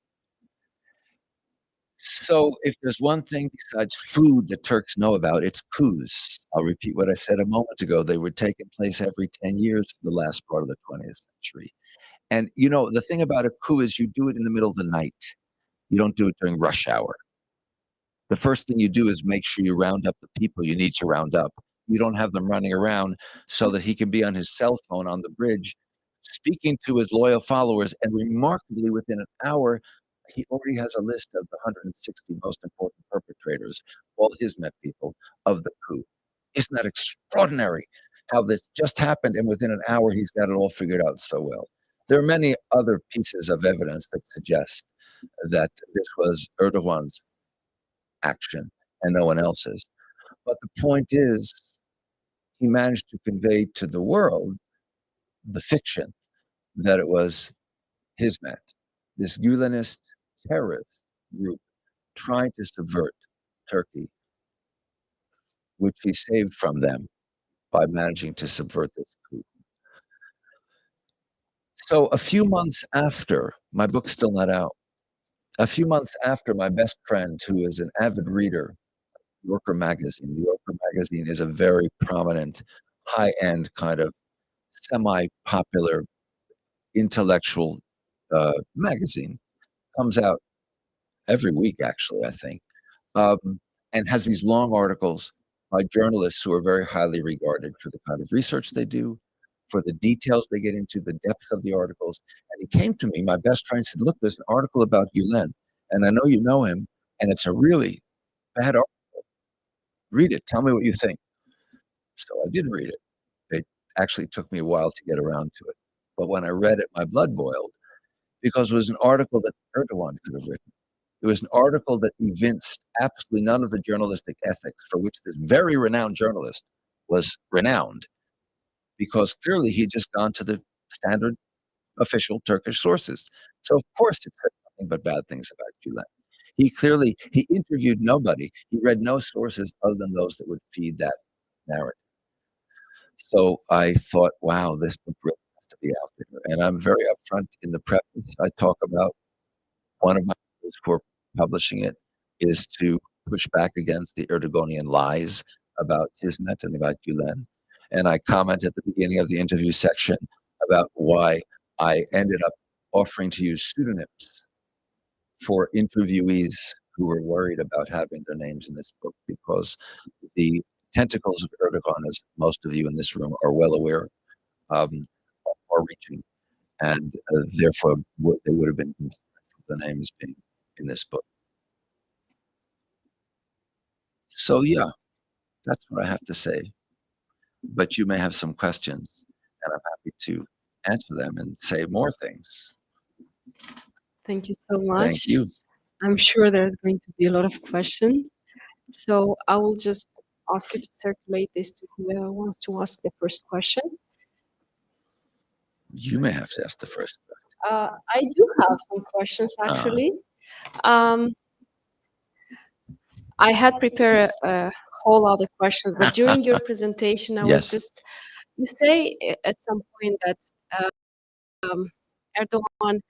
Speaker 2: So if there's one thing besides food that Turks know about, it's coups. I'll repeat what I said a moment ago. They were taking place every 10 years for the last part of the 20th century. And, the thing about a coup is you do it in the middle of the night. You don't do it during rush hour. The first thing you do is make sure you round up the people you need to round up. You don't have them running around so that he can be on his cell phone on the bridge, speaking to his loyal followers. And remarkably, within an hour, he already has a list of the 160 most important perpetrators, all Hizmet people of the coup. Isn't that extraordinary how this just happened? And within an hour, he's got it all figured out so well. There are many other pieces of evidence that suggest that this was Erdogan's action and no one else's. But the point is, he managed to convey to the world the fiction that it was Hizmet, this Gulenist terrorist group trying to subvert Turkey, which he saved from them by managing to subvert this coup. So a few months after, my book's still not out, a few months after, my best friend, who is an avid reader, Yorker magazine. The Yorker magazine is a very prominent, high-end kind of semi-popular intellectual magazine. Comes out every week, actually, I think, um, and has these long articles by journalists who are very highly regarded for the kind of research they do, for the details they get into, the depth of the articles. And he came to me, my best friend, said, "Look, there's an article about Gülen, and I know you know him, and it's a really bad article. Read it. Tell me what you think." So I did read it. It actually took me a while to get around to it. But when I read it, my blood boiled because it was an article that Erdogan could have written. It was an article that evinced absolutely none of the journalistic ethics for which this very renowned journalist was renowned, because clearly he had just gone to the standard official Turkish sources. So of course it said nothing but bad things about Gülen. He interviewed nobody. He read no sources other than those that would feed that narrative. So I thought, wow, this book really has to be out there. And I'm very upfront in the preface. I talk about one of my goals for publishing it is to push back against the Erdoganian lies about Hizmet and about Gülen. And I comment at the beginning of the interview section about why I ended up offering to use pseudonyms for interviewees who were worried about having their names in this book, because the tentacles of Erdogan, as most of you in this room are well aware, are reaching, and therefore they would have been concerned for the names being in this book. So yeah, that's what I have to say. But you may have some questions, and I'm happy to answer them and say more things.
Speaker 1: Thank you so
Speaker 2: Thank
Speaker 1: much.
Speaker 2: you.
Speaker 1: I'm sure there's going to be a lot of questions. So I will just ask you to circulate this to whoever wants to ask the first question.
Speaker 2: You may have to ask the first.
Speaker 1: I do have some questions actually. I had prepared a whole lot of questions, but during your presentation, I was
Speaker 2: Yes.
Speaker 1: just, you say at some point that Erdogan,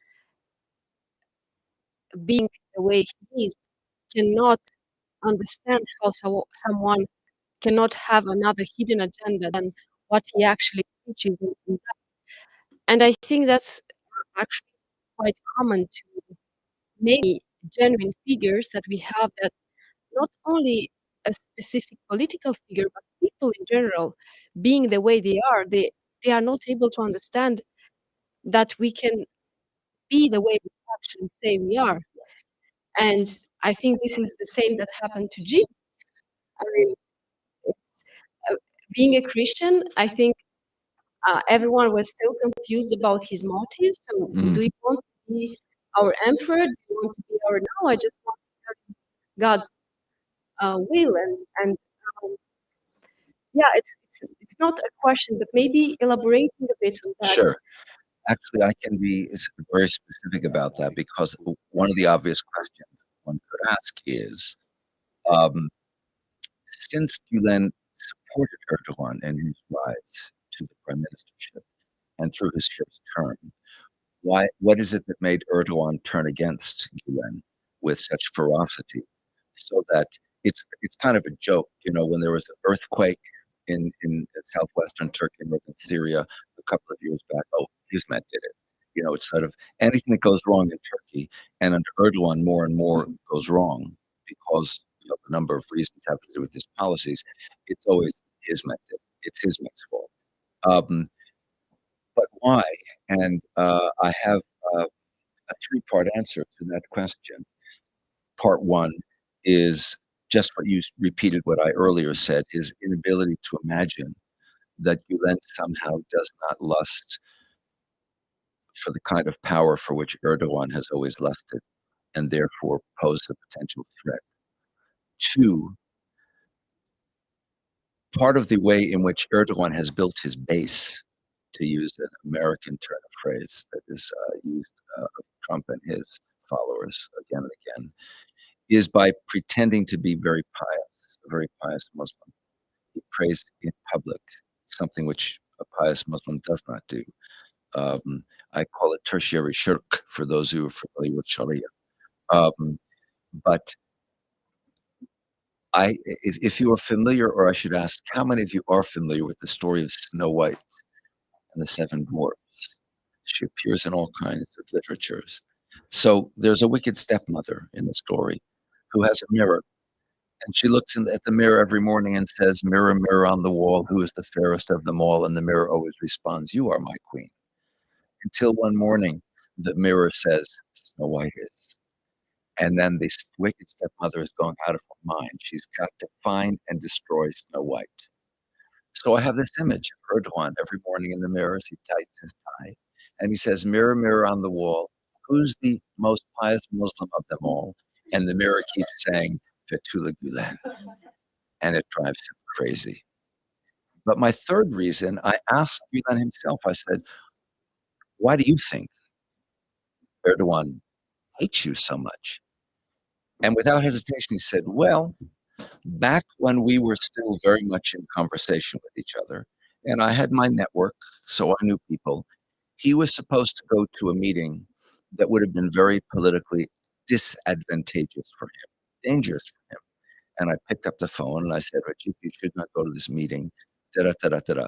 Speaker 1: being the way he is, cannot understand how someone cannot have another hidden agenda than what he actually preaches. And I think that's actually quite common to many genuine figures that we have, that not only a specific political figure, but people in general, being the way they are not able to understand that we can be the way we actually say we are. And I think this is the same that happened to Jesus. I mean, uh, being a Christian, I think everyone was still confused about his motives. So, do you want to be our emperor? Do you want to be our? No, I just want to tell you God's will. And yeah, it's not a question, but maybe elaborating a bit on that.
Speaker 2: Sure. Actually, I can be very specific about that because one of the obvious questions one could ask is, um, since Gülen supported Erdogan in his rise to the prime ministership and through his first term, what is it that made Erdogan turn against Gülen with such ferocity? So that it's kind of a joke, when there was an earthquake in southwestern Turkey and northern Syria a couple of years back. Oh, Hizmet did it. It's sort of anything that goes wrong in Turkey, and under Erdogan, more and more goes wrong because a number of reasons have to do with his policies. It's always Hizmet. It's Hizmet's fault. Um, but why? And I have a three-part answer to that question. Part one is just what you repeated what I earlier said, his inability to imagine that Gülen somehow does not lust for the kind of power for which Erdogan has always lusted, and therefore pose a potential threat. Two, part of the way in which Erdogan has built his base, to use an American turn of phrase that is used of Trump and his followers again and again, is by pretending to be very pious, a very pious Muslim. He prays in public, something which a pious Muslim does not do. I call it tertiary shirk for those who are familiar with Sharia. Um, but if you are familiar, or I should ask, how many of you are familiar with the story of Snow White and the Seven Dwarfs? She appears in all kinds of literatures. So there's a wicked stepmother in the story who has a mirror. And she looks at the mirror every morning and says, "Mirror, mirror on the wall, who is the fairest of them all?" And the mirror always responds, "You are my queen." Until one morning, the mirror says, "Snow White is." And then this wicked stepmother is going out of her mind. She's got to find and destroy Snow White. So I have this image of Erdogan every morning in the mirror as he tightens his tie. And he says, "Mirror, mirror on the wall, who's the most pious Muslim of them all?" And the mirror keeps saying, "Fethullah Gülen." And it drives him crazy. But my third reason, I asked Gülen himself, I said, "Why do you think Erdogan hates you so much?" And without hesitation, he said, "Well, back when we were still very much in conversation with each other, and I had my network, so I knew people, he was supposed to go to a meeting that would have been very politically disadvantageous for him, dangerous for him. And I picked up the phone and I said, Rajib, you should not go to this meeting. Da da da da da.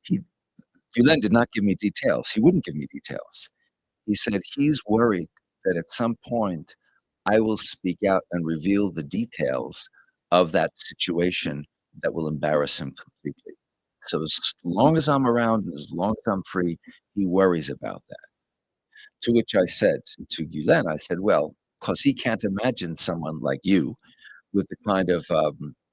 Speaker 2: He Gulen did not give me details. He wouldn't give me details. He said he's worried that at some point I will speak out and reveal the details of that situation that will embarrass him completely. So as long as I'm around and as long as I'm free, he worries about that. To which I said to Gulen, I said, well, because he can't imagine someone like you with the kind of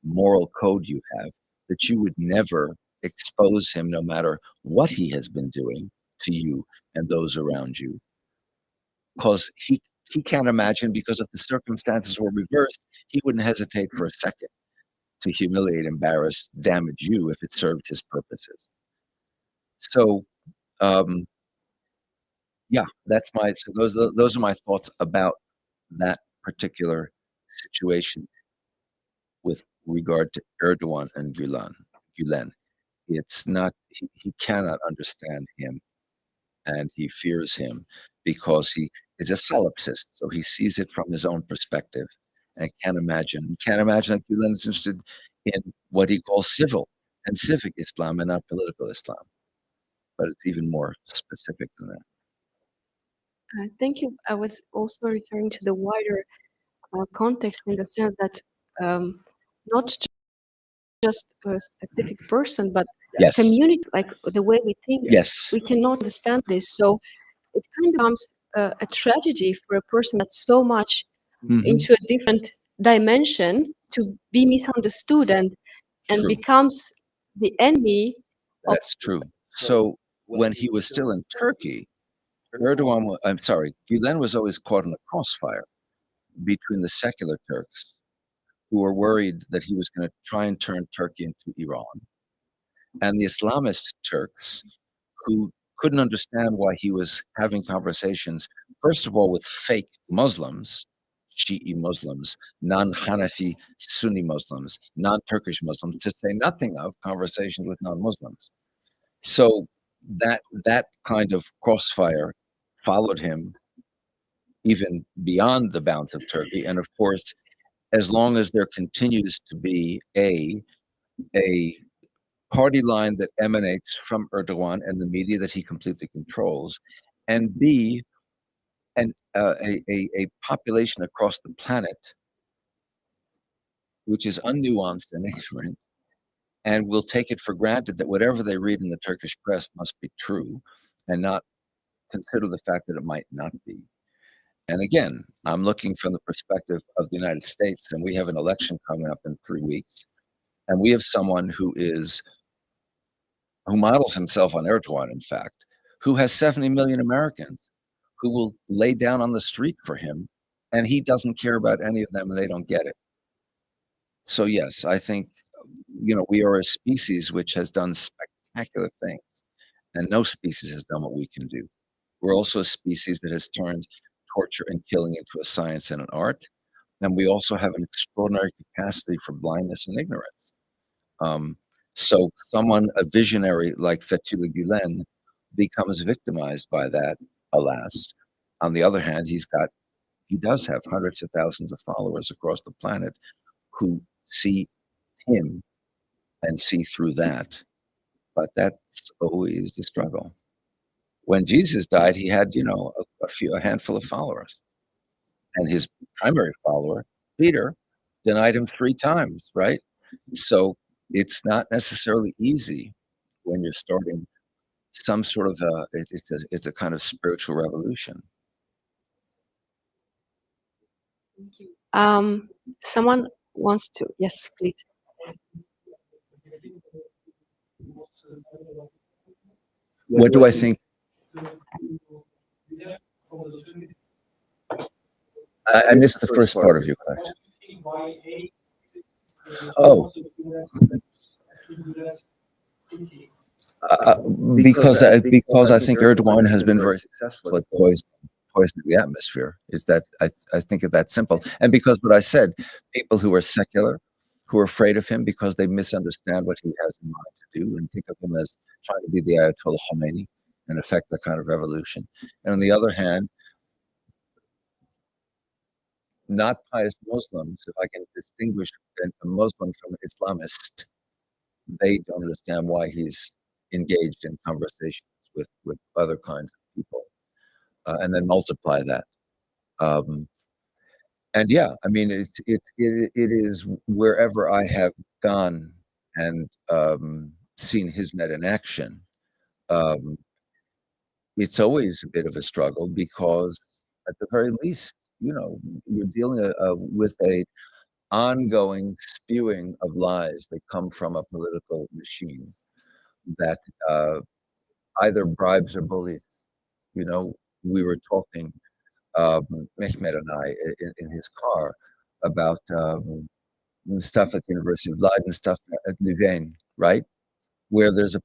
Speaker 2: moral code you have, that you would never expose him no matter what he has been doing to you and those around you. Because he can't imagine, because if the circumstances were reversed, he wouldn't hesitate for a second to humiliate, embarrass, damage you if it served his purposes. So, yeah, so those are my thoughts about that particular situation with regard to Erdogan and Gülen. It's not, he cannot understand him, and he fears him because he is a solipsist. So he sees it from his own perspective and he can't imagine that Gülen is interested in what he calls civil and civic Islam and not political Islam. But it's even more specific than that.
Speaker 1: Thank you. I was also referring to the wider context in the sense that not just a specific person, but
Speaker 2: Yes.
Speaker 1: community, like the way we think,
Speaker 2: Yes.
Speaker 1: we cannot understand this. So it kind of becomes a tragedy for a person that's so much into a different dimension to be misunderstood and
Speaker 2: True.
Speaker 1: becomes the enemy.
Speaker 2: That's true. So when he was still in Turkey, Gülen was always caught in the crossfire between the secular Turks, who were worried that he was going to try and turn Turkey into Iran, and the Islamist Turks who couldn't understand why he was having conversations, first of all, with fake Muslims, Shi'i Muslims, non-Hanafi Sunni Muslims, non-Turkish Muslims, to say nothing of conversations with non-Muslims. So that kind of crossfire followed him even beyond the bounds of Turkey. And of course, as long as there continues to be a party line that emanates from Erdogan and the media that he completely controls, and B, a population across the planet which is unnuanced and ignorant, and will take it for granted that whatever they read in the Turkish press must be true, and not consider the fact that it might not be. And again, I'm looking from the perspective of the United States, and we have an election coming up in 3 weeks, and we have someone who models himself on Erdogan, in fact, who has 70 million Americans who will lay down on the street for him, and he doesn't care about any of them, and they don't get it. So yes, I think, we are a species which has done spectacular things, and no species has done what we can do. We're also a species that has turned torture and killing into a science and an art, and we also have an extraordinary capacity for blindness and ignorance. So someone, a visionary like Fethullah Gülen, becomes victimized by that, alas. On the other hand, he does have hundreds of thousands of followers across the planet who see him and see through that. But that's always the struggle. When Jesus died, he had, a handful of followers. And his primary follower, Peter, denied him 3 times, right? So it's not necessarily easy when you're starting some sort of it's a kind of spiritual revolution.
Speaker 1: Someone wants to, yes, please.
Speaker 2: What do I think? I missed the first part of your question. Oh, because I think Erdogan has been very successful at poisoning the atmosphere. Is that I think it's that simple. And because what I said, people who are secular, who are afraid of him because they misunderstand what he has in mind to do and think of him as trying to be the Ayatollah Khomeini and affect that kind of revolution. And on the other hand, not pious Muslims, if I can distinguish a Muslim from an Islamist, they don't understand why he's engaged in conversations with other kinds of people, and then multiply that. And yeah, I mean, it is wherever I have gone and seen Hizmet in action. It's always a bit of a struggle because, at the very least, you're dealing with a ongoing spewing of lies that come from a political machine that either bribes or bullies. We were talking, Mehmet and I, in his car about stuff at the University of Leiden, stuff at Louvain, right? Where there's an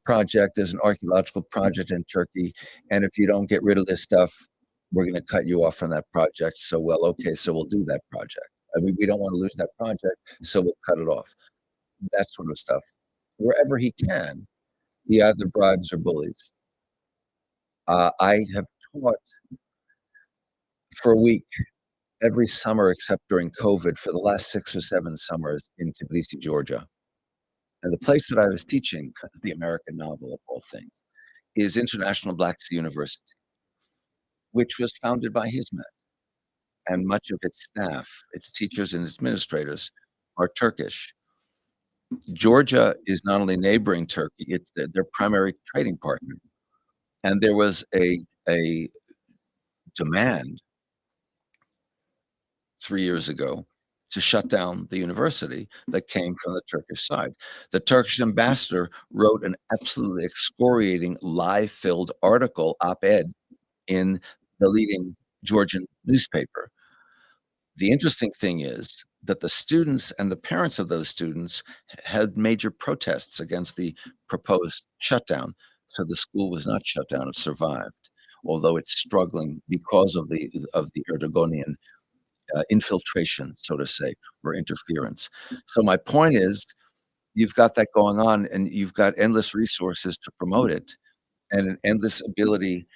Speaker 2: archaeological project in Turkey, and if you don't get rid of this stuff, we're going to cut you off from that project. So, well, okay, so we'll do that project. I mean, we don't want to lose that project, so we'll cut it off. That sort of stuff. Wherever he can, he either bribes or bullies. I have taught for a week every summer except during COVID for the last 6 or 7 summers in Tbilisi, Georgia. And the place that I was teaching the American novel of all things is International Black Sea University, which was founded by Hizmet. And much of its staff, its teachers and administrators, are Turkish. Georgia is not only neighboring Turkey, it's their primary trading partner. And there was a demand 3 years ago to shut down the university that came from the Turkish side. The Turkish ambassador wrote an absolutely excoriating, lie-filled article, op-ed, in the leading Georgian newspaper. The interesting thing is that the students and the parents of those students had major protests against the proposed shutdown. So the school was not shut down; it survived, although it's struggling because of the Erdoganian infiltration, so to say, or interference. So my point is, you've got that going on, and you've got endless resources to promote it, and an endless ability.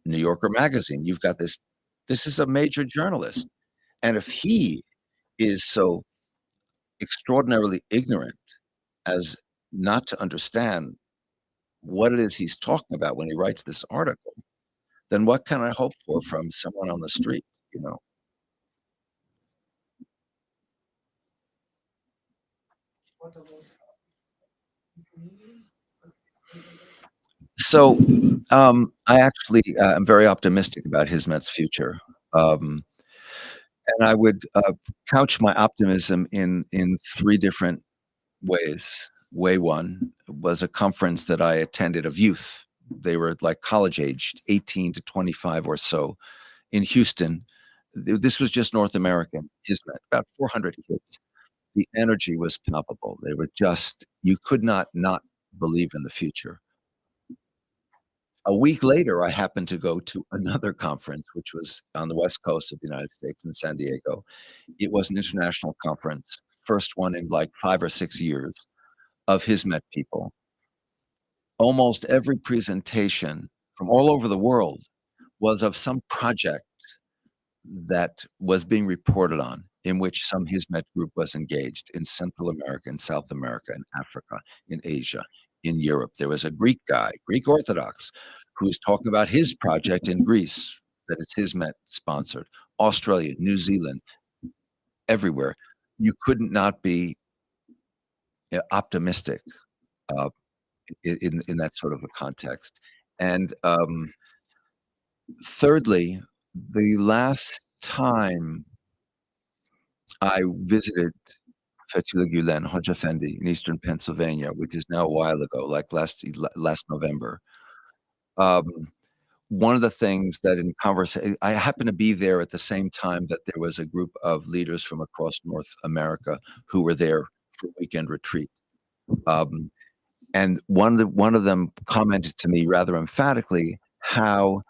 Speaker 2: New Yorker magazine, you've got this. This is a major journalist, and if he is so extraordinarily ignorant as not to understand what it is he's talking about when he writes this article, then what can I hope for from someone on the street, you know? So, I actually, am very optimistic about Hizmet's future, um, and I would, couch my optimism in 3 different ways. Way 1 was a conference that I attended of youth. They were, like, college-aged, 18 to 25 or so, in Houston. This was just North American, Hizmet, about 400 kids. The energy was palpable. They were just you could not believe in the future. A week later, I happened to go to another conference, which was on the West Coast of the United States in San Diego. It was an international conference, first one in, like, 5 or 6 years of Hizmet people. Almost every presentation from all over the world was of some project that was being reported on, in which some Hizmet group was engaged in Central America, in South America, in Africa, in Asia, in Europe. There was a Greek guy, Greek Orthodox, who was talking about his project in Greece that is Hizmet sponsored. Australia, New Zealand, everywhere. You couldn't not be optimistic uh, in that sort of a context. And thirdly, the last time I visited Fethullah Gülen, Haj Effendi in Eastern Pennsylvania, which is now a while ago, like last November. Um, one of the things that in conversation, I happened to be there at the same time that there was a group of leaders from across North America who were there for a weekend retreat. Um, and one of them commented to me rather emphatically how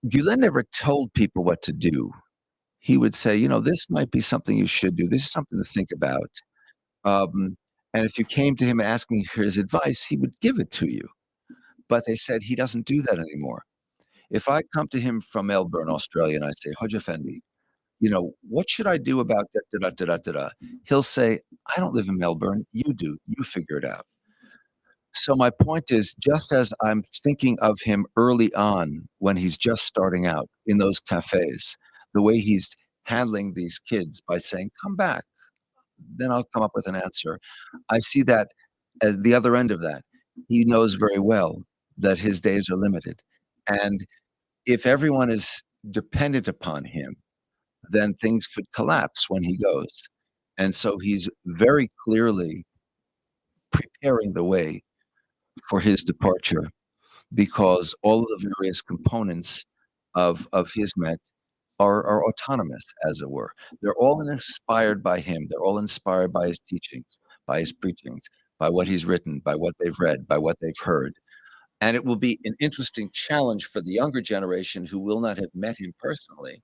Speaker 2: Gülen never told people what to do. He would say, you know, this might be something you should do. This is something to think about. Um, and if you came to him asking for his advice, he would give it to you. But they said he doesn't do that anymore. If I come to him from Melbourne, Australia, and I say, Haj Effendi, you know, what should I do about da da da da da da? He'll say, I don't live in Melbourne. You do. You figure it out. So my point is, just as I'm thinking of him early on when he's just starting out in those cafes, the way he's handling these kids by saying, come back, then I'll come up with an answer. I see that as the other end of that. He knows very well that his days are limited. And if everyone is dependent upon him, then things could collapse when he goes. And so he's very clearly preparing the way for his departure because all of the various components of Hizmet are autonomous, as it were. They're all inspired by him. They're all inspired by his teachings, by his preachings, by what he's written, by what they've read, by what they've heard. And it will be an interesting challenge for the younger generation who will not have met him personally,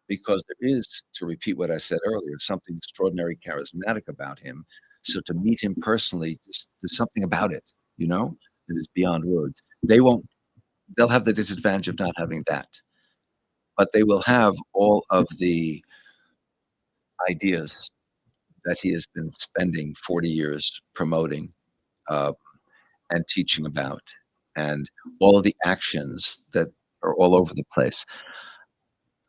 Speaker 2: because there is, to repeat what I said earlier, something extraordinarily charismatic about him. So to meet him personally, there's something about it, you know, that is beyond words. They'll have the disadvantage of not having that, but they will have all of the ideas that he has been spending 40 years promoting uh, and teaching about, and all of the actions that are all over the place.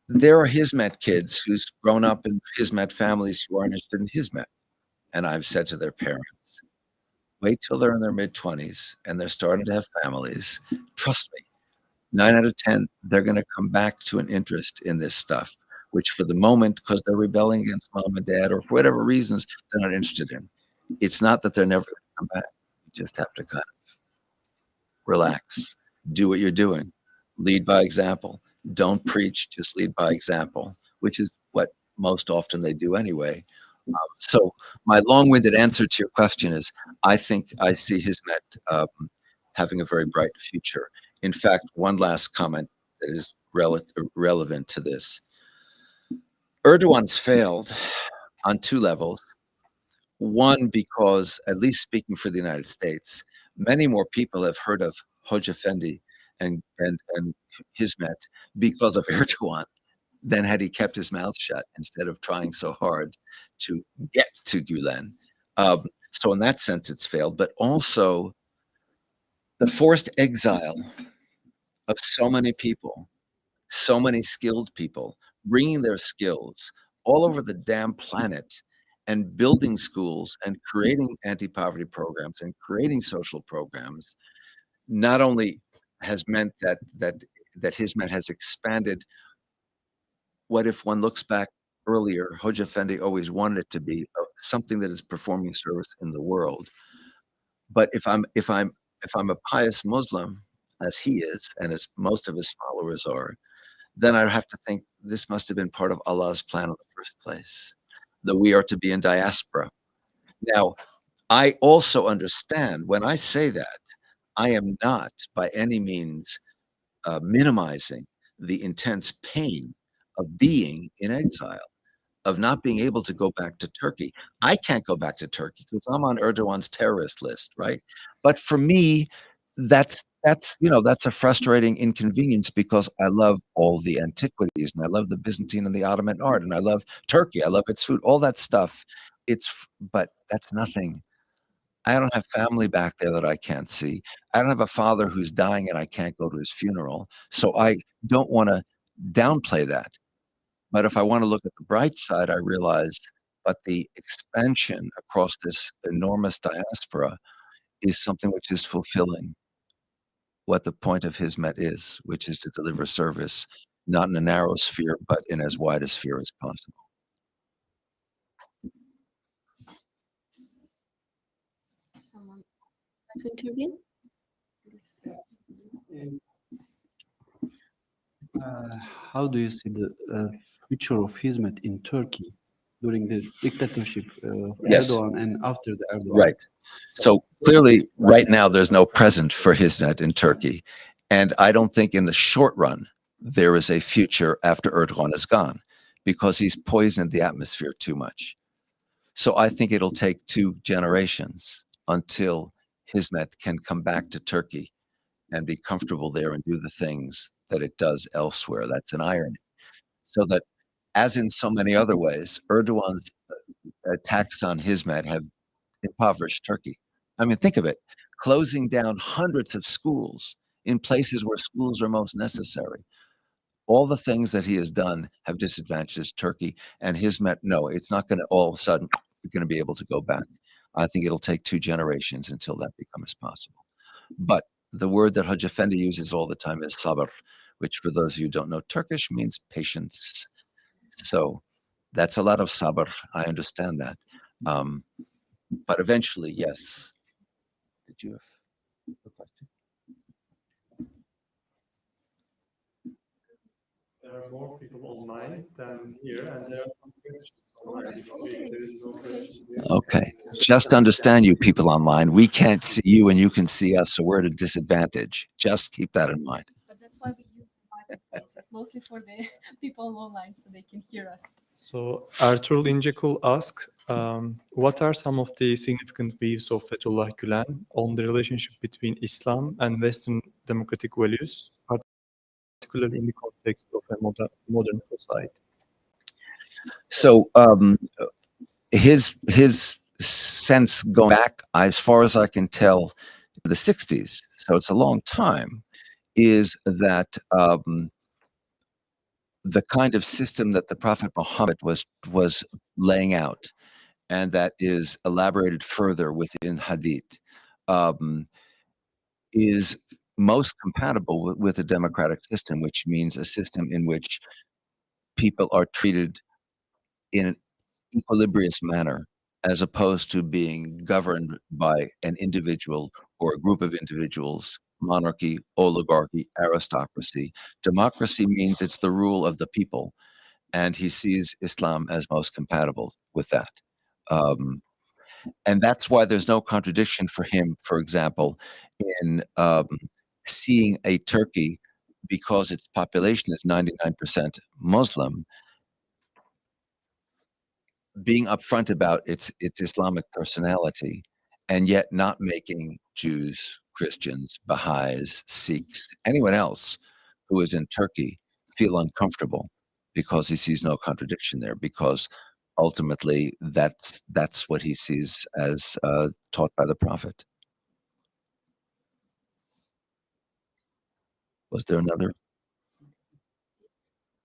Speaker 2: There are Hizmet kids who's grown up in Hizmet families who are interested in Hizmet, and I've said to their parents, wait till they're in their mid-20s and they're starting to have families. Trust me, 9 out of 10, they're gonna come back to an interest in this stuff, which for the moment, because 'cause they're rebelling against mom and dad or for whatever reasons, they're not interested in. It's not that they're never gonna come back. You just have to kind of relax, do what you're doing, lead by example. Don't preach, just lead by example, which is what most often they do anyway. So my long-winded answer to your question is, I think I see Hizmet having a very bright future. In fact, one last comment that is relevant to this. Erdogan's failed on two levels. One, because, at least speaking for the United States, many more people have heard of Hoca Efendi and Hizmet because of Erdogan than had he kept his mouth shut instead of trying so hard to get to Gülen. So in that sense, it's failed. But also the forced exile of so many people, so many skilled people, bringing their skills all over the damn planet and building schools and creating anti-poverty programs and creating social programs, not only has meant that Hizmet has expanded what, if one looks back earlier, Hoca Efendi always wanted it to be something that is performing service in the world. But if I'm a pious Muslim, as he is, and as most of his followers are, then I have to think this must have been part of Allah's plan in the first place, that we are to be in diaspora. Now, I also understand when I say that, I am not by any means minimizing the intense pain of being in exile, of not being able to go back to Turkey. I can't go back to Turkey because I'm on Erdogan's terrorist list, right? But for me, that's a frustrating inconvenience because I love all the antiquities and I love the Byzantine and the Ottoman art and I love Turkey. I love its food, all that stuff. But that's nothing. I don't have family back there that I can't see. I don't have a father who's dying and I can't go to his funeral. So I don't want to downplay that. But if I want to look at the bright side, I realize, but the expansion across this enormous diaspora is something which is fulfilling what the point of Hizmet is, which is to deliver service, not in a narrow sphere, but in as wide a sphere as possible.
Speaker 1: Someone like to intervene?
Speaker 3: How do you see the future of Hizmet in Turkey during the dictatorship of
Speaker 2: Yes.
Speaker 3: Erdogan and after the Erdogan?
Speaker 2: Right. So clearly, right now, there's no present for Hizmet in Turkey. And I don't think in the short run, there is a future after Erdogan is gone because he's poisoned the atmosphere too much. So I think it'll take 2 generations until Hizmet can come back to Turkey and be comfortable there and do the things that it does elsewhere. That's an irony. So that, as in so many other ways, Erdogan's attacks on Hizmet have impoverished Turkey. I mean, think of it, closing down hundreds of schools in places where schools are most necessary. All the things that he has done have disadvantaged Turkey, and Hizmet, no, it's not gonna all of a sudden, you're gonna be able to go back. I think it'll take 2 generations until that becomes possible. But the word that Hoca Efendi uses all the time is sabr, which for those of you who don't know Turkish means patience. So that's a lot of sabr. I understand that. But eventually, yes. Did you have a question?
Speaker 4: There are more people online than here, and there are some questions online. If there is no question here.
Speaker 2: Okay. Just understand, you people online, we can't see you and you can see us, so we're at a disadvantage. Just keep that in mind.
Speaker 1: But that's why we use the microphones. It's mostly for the people online so they can hear us.
Speaker 4: So Ertuğrul İncekul asks, what are some of the significant views of Fethullah Gülen on the relationship between Islam and Western democratic values, particularly in the context of a modern society?
Speaker 2: So his sense going back, as far as I can tell, to the 60s, so it's a long time, is that the kind of system that the Prophet Muhammad was laying out, and that is elaborated further within Hadith, is most compatible with a democratic system, which means a system in which people are treated in an equilibrious manner, as opposed to being governed by an individual or a group of individuals, monarchy, oligarchy, aristocracy. Democracy means it's the rule of the people. and he sees Islam as most compatible with that. And that's why there's no contradiction for him, for example, in seeing a Turkey, because its population is 99% Muslim, being upfront about its Islamic personality, and yet not making Jews, Christians, Baha'is, Sikhs, anyone else who is in Turkey feel uncomfortable, because he sees no contradiction there, because ultimately that's what he sees as taught by the Prophet. Was there another?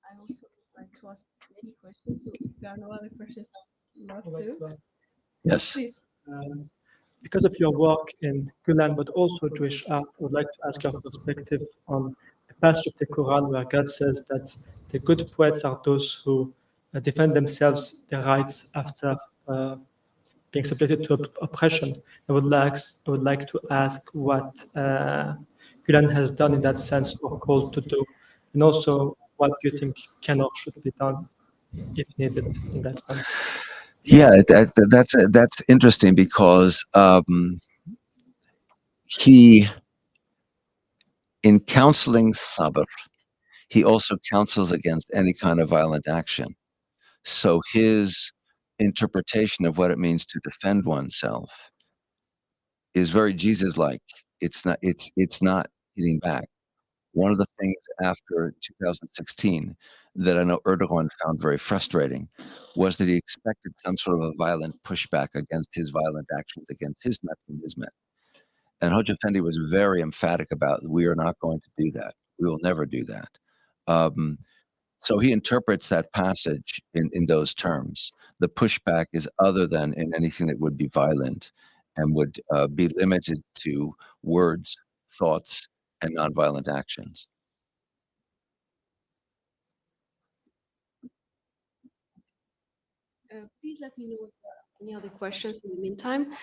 Speaker 1: I also like to ask many questions, so if there are no other questions, I would love to.
Speaker 2: Yes.
Speaker 1: Please.
Speaker 4: Because of your work in Gülen, but also Jewish art, I would like to ask your perspective on a passage of the Quran where God says that the good poets are those who defend themselves, their rights after being subjected to oppression. I would like to ask what Gülen has done in that sense, or called to do, and also what do you think can or should be done if needed in that sense.
Speaker 2: Yeah, that's interesting, because he, in counseling sabr, he also counsels against any kind of violent action. So his interpretation of what it means to defend oneself is very Jesus-like. It's not hitting back. One of the things after 2016 that I know Erdogan found very frustrating was that he expected some sort of a violent pushback against his violent actions against Hizmet and Hizmet. And Hoca Efendi was very emphatic about, we are not going to do that. We will never do that. So he interprets that passage in those terms. The pushback is other than in anything that would be violent, and would be limited to words, thoughts, and nonviolent actions.
Speaker 1: Please let me know if there are any other questions in the meantime.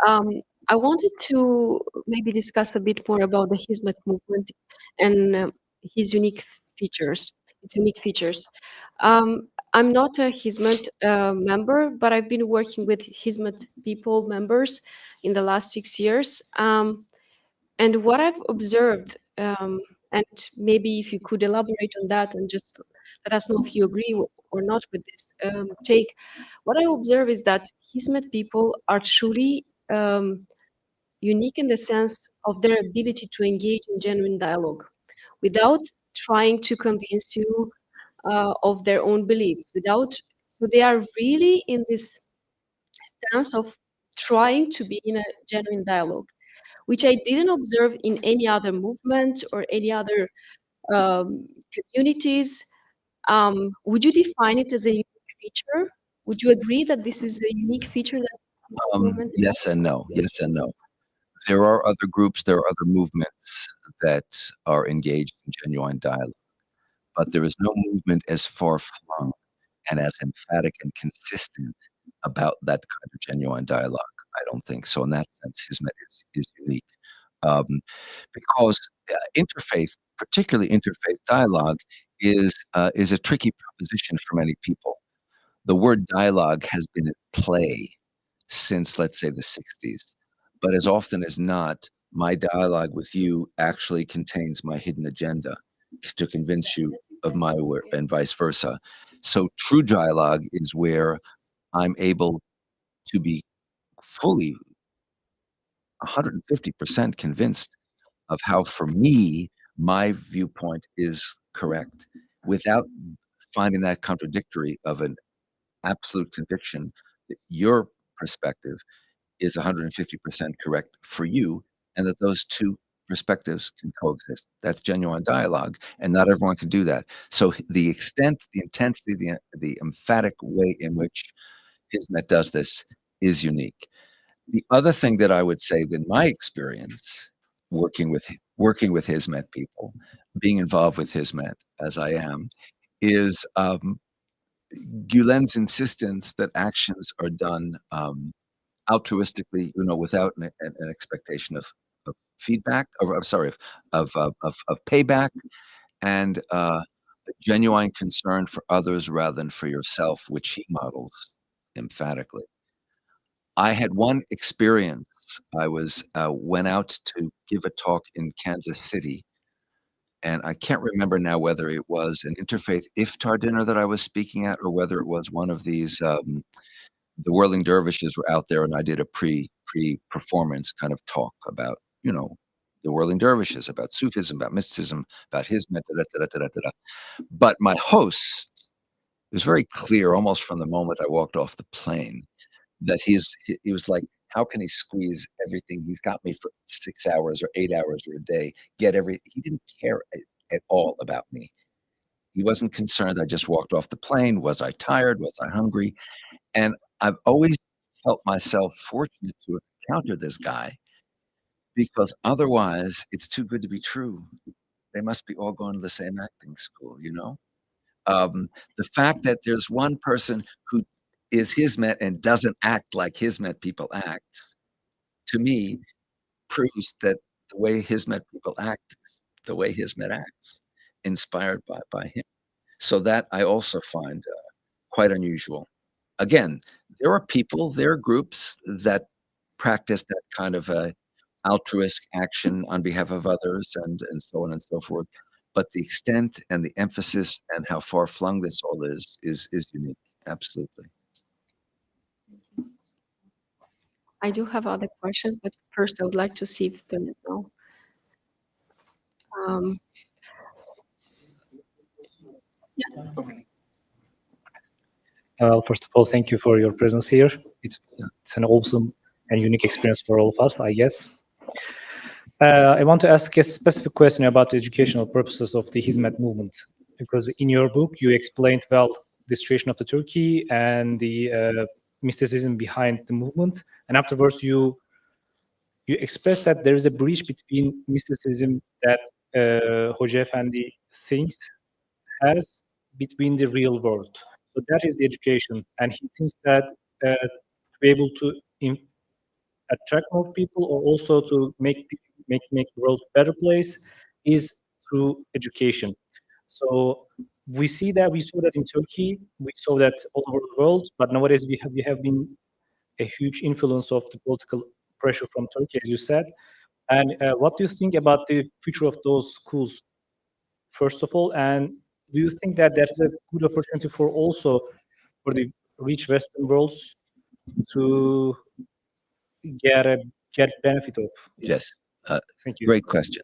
Speaker 1: Um, I wanted to maybe discuss a bit more about the Hizmet movement and his unique features. Its unique features. I'm not a Hizmet member, but I've been working with Hizmet people members in the last 6 years. And what I've observed, and maybe if you could elaborate on that and just let us know if you agree or not with this take. What I observe is that Hizmet people are truly unique in the sense of their ability to engage in genuine dialogue without trying to convince you of their own beliefs. So they are really in this stance of trying to be in a genuine dialogue, which I didn't observe in any other movement or any other communities. Would you define it as a unique feature? Would you agree that this is a unique feature that this movement
Speaker 2: Yes and no. Yes and no. There are other groups, there are other movements that are engaged in genuine dialogue, but there is no movement as far-flung and as emphatic and consistent about that kind of genuine dialogue. I don't think so. In that sense, Hizmet is unique. Because interfaith, particularly interfaith dialogue, is a tricky proposition for many people. The word dialogue has been at play since, let's say, the 60s, but as often as not, my dialogue with you actually contains my hidden agenda to convince you of my work, and vice versa. So true dialogue is where I'm able to be fully 150% convinced of how, for me, my viewpoint is correct, without finding that contradictory of an absolute conviction that your perspective is 150% correct for you, and that those two perspectives can coexist. That's genuine dialogue, and not everyone can do that. So the extent, the intensity, the emphatic way in which Hizmet does this is unique. The other thing that I would say, that my experience working with Hizmet people, being involved with Hizmet as I am, is Gülen's insistence that actions are done altruistically, without an expectation of feedback, or sorry, of payback, and a genuine concern for others rather than for yourself, which he models emphatically. I had one experience. I went out to give a talk in Kansas City, and I can't remember now whether it was an interfaith iftar dinner that I was speaking at or whether it was one of these, the whirling dervishes were out there, and I did a pre-performance kind of talk about, the whirling dervishes, about Sufism, about mysticism, about Hizmet, da, da, da, da, da, da, da. But my host, it was very clear almost from the moment I walked off the plane that he was like, how can he squeeze everything? He's got me for 6 hours or 8 hours or a day, he didn't care at all about me. He wasn't concerned. I just walked off the plane. Was I tired? Was I hungry? And I've always felt myself fortunate to encounter this guy because otherwise it's too good to be true. They must be all going to the same acting school, you know? The fact that there's one person who is Hizmet and doesn't act like Hizmet people act, to me, proves that the way Hizmet people act is the way Hizmet acts, inspired by him. So that I also find quite unusual. Again, there are groups that practice that kind of a altruistic action on behalf of others and so on and so forth. But the extent and the emphasis and how far flung this all is unique. Absolutely.
Speaker 1: I do have other questions, but first I would like to see if there are no. Um, yeah, okay.
Speaker 5: First of all, thank you for your presence here. It's an awesome and unique experience for all of us, I guess. I want to ask a specific question about the educational purposes of the Hizmet movement, because in your book you explained well the situation of the Turkey and the mysticism behind the movement, and afterwards you expressed that there is a breach between mysticism that Hoca Efendi thinks has between the real world. So that is the education, and he thinks that to be able to attract more people or also to make the world a better place is through education. So we saw that in Turkey, we saw that all over the world, but nowadays we have been a huge influence of the political pressure from Turkey, as you said. And what do you think about the future of those schools, first of all? And do you think that that is a good opportunity for also for the rich Western worlds to get a get benefit of it?
Speaker 2: Yes.
Speaker 5: Thank you.
Speaker 2: Great question.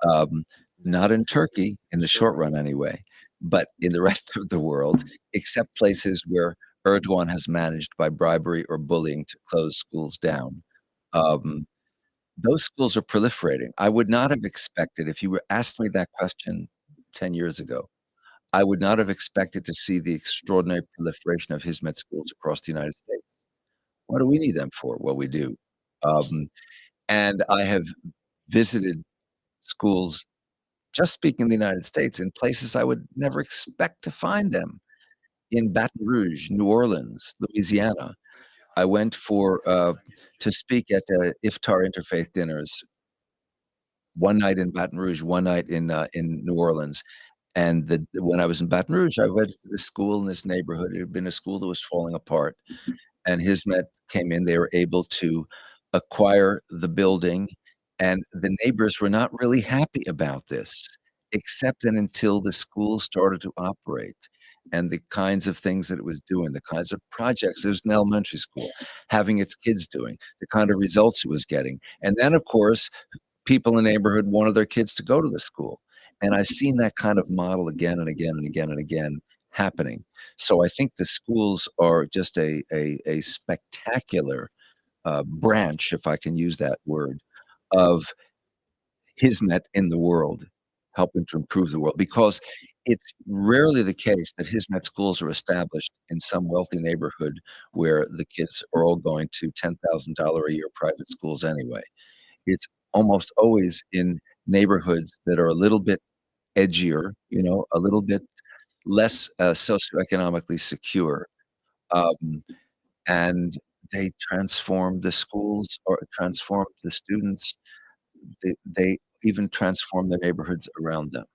Speaker 2: Um, Not in Turkey, in the short run anyway, but in the rest of the world, except places where Erdogan has managed by bribery or bullying to close schools down. Um, those schools are proliferating. I would not have expected, if you were asked me that question 10 years ago, I would not have expected to see the extraordinary proliferation of Hizmet schools across the United States. What do we need them for? Well, we do. Um, and I have visited schools, just speaking in the United States, in places I would never expect to find them. In Baton Rouge, New Orleans, Louisiana. I went to speak at iftar interfaith dinners, one night in Baton Rouge, one night in New Orleans. And when I was in Baton Rouge, I went to this school in this neighborhood. It had been a school that was falling apart, and Hizmet came in. They were able to acquire the building, and the neighbors were not really happy about this, except and until the school started to operate and the kinds of things that it was doing, the kinds of projects it was an elementary school having its kids doing, the kind of results it was getting. And then, of course, people in the neighborhood wanted their kids to go to the school. And I've seen that kind of model again and again and again and again happening. So I think the schools are just a spectacular branch, if I can use that word, of Hizmet in the world, helping to improve the world. Because it's rarely the case that Hizmet schools are established in some wealthy neighborhood where the kids are all going to $10,000 a year private schools anyway. It's almost always in neighborhoods that are a little bit edgier, a little bit less socioeconomically secure, um, and they transform the schools or transform the students. They even transform the neighborhoods around them.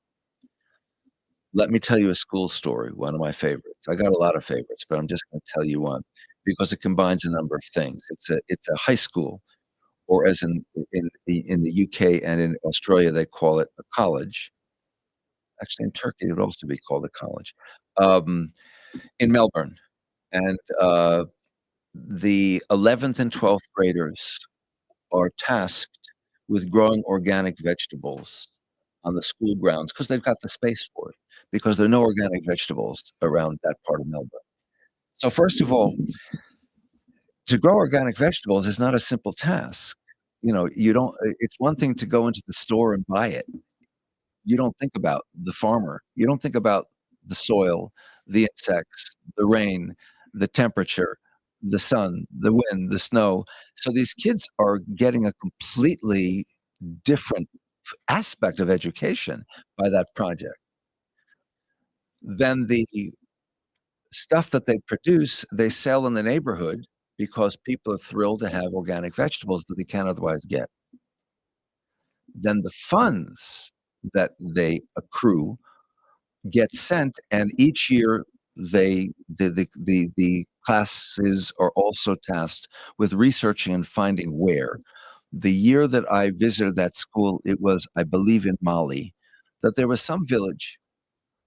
Speaker 2: Let me tell you a school story, one of my favorites. I got a lot of favorites, but I'm just going to tell you one because it combines a number of things. It's a high school, or as in the UK and in Australia, they call it a college. Actually, in Turkey, it would also be called a college, in Melbourne. And the 11th and 12th graders are tasked with growing organic vegetables on the school grounds because they've got the space for it, because there are no organic vegetables around that part of Melbourne. So first of all, to grow organic vegetables is not a simple task. You know, you don't, it's one thing to go into the store and buy it. You don't think about the farmer. You don't think about the soil, the insects, the rain, the temperature, the sun, the wind, the snow. So these kids are getting a completely different aspect of education by that project. Then the stuff that they produce, they sell in the neighborhood because people are thrilled to have organic vegetables that they can't otherwise get. Then the funds that they accrue get sent, and each year the classes are also tasked with researching and finding where. The year that I visited that school, it was, I believe, in Mali, that there was some village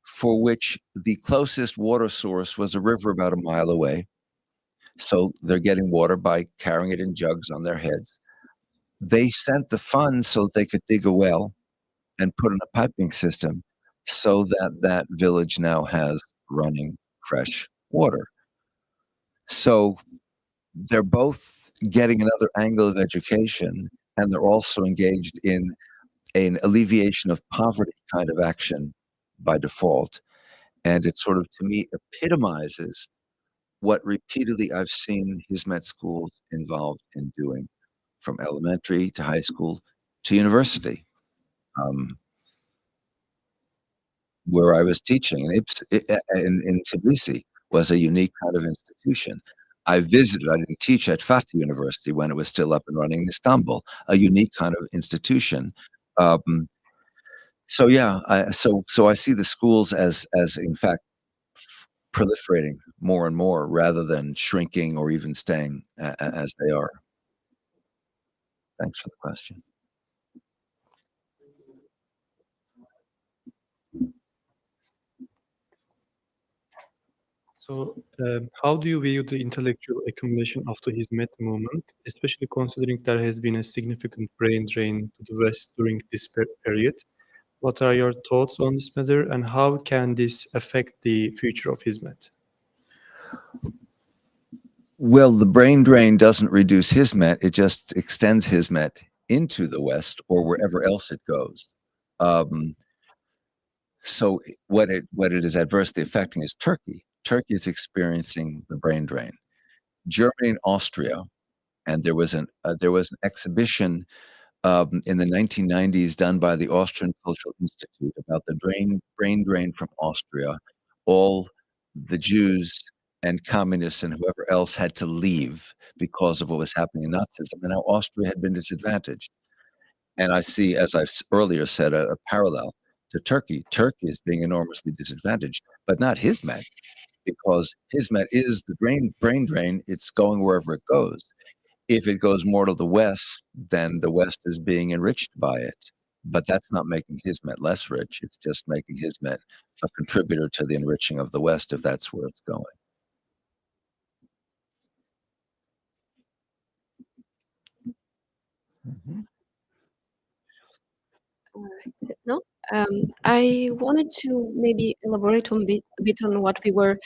Speaker 2: for which the closest water source was a river about a mile away. So they're getting water by carrying it in jugs on their heads. They sent the funds so they could dig a well and put in a piping system so that that village now has running fresh water. So they're both getting another angle of education, and they're also engaged in an alleviation of poverty kind of action by default. And it sort of, to me, epitomizes what repeatedly I've seen Hizmet schools involved in doing, from elementary to high school to university. Where I was teaching in Tbilisi was a unique kind of institution. I visited, I didn't teach at Fatih University when it was still up and running in Istanbul, a unique kind of institution. So yeah, so I see the schools as in fact proliferating more and more rather than shrinking or even staying as they are. Thanks for the question.
Speaker 4: So, how do you view the intellectual accumulation of the Hizmet movement, especially considering there has been a significant brain drain to the West during this period? What are your thoughts on this matter, and how can this affect the future of Hizmet?
Speaker 2: Well, the brain drain doesn't reduce Hizmet, it just extends Hizmet into the West or wherever else it goes. So what it is adversely affecting is Turkey. Turkey is experiencing the brain drain. Germany and Austria, and there was an exhibition in the 1990s done by the Austrian Cultural Institute about the brain drain from Austria. All the Jews and communists and whoever else had to leave because of what was happening in Nazism, and how Austria had been disadvantaged. And I see, as I've earlier said, a parallel to Turkey. Turkey is being enormously disadvantaged, but not Hizmet, because Hizmet is the brain drain. It's going wherever it goes. If it goes more to the West, then the West is being enriched by it. But that's not making Hizmet less rich. It's just making Hizmet a contributor to the enriching of the West, if that's where it's going. Mm-hmm.
Speaker 1: Is it no? I wanted to maybe elaborate a bit on what we were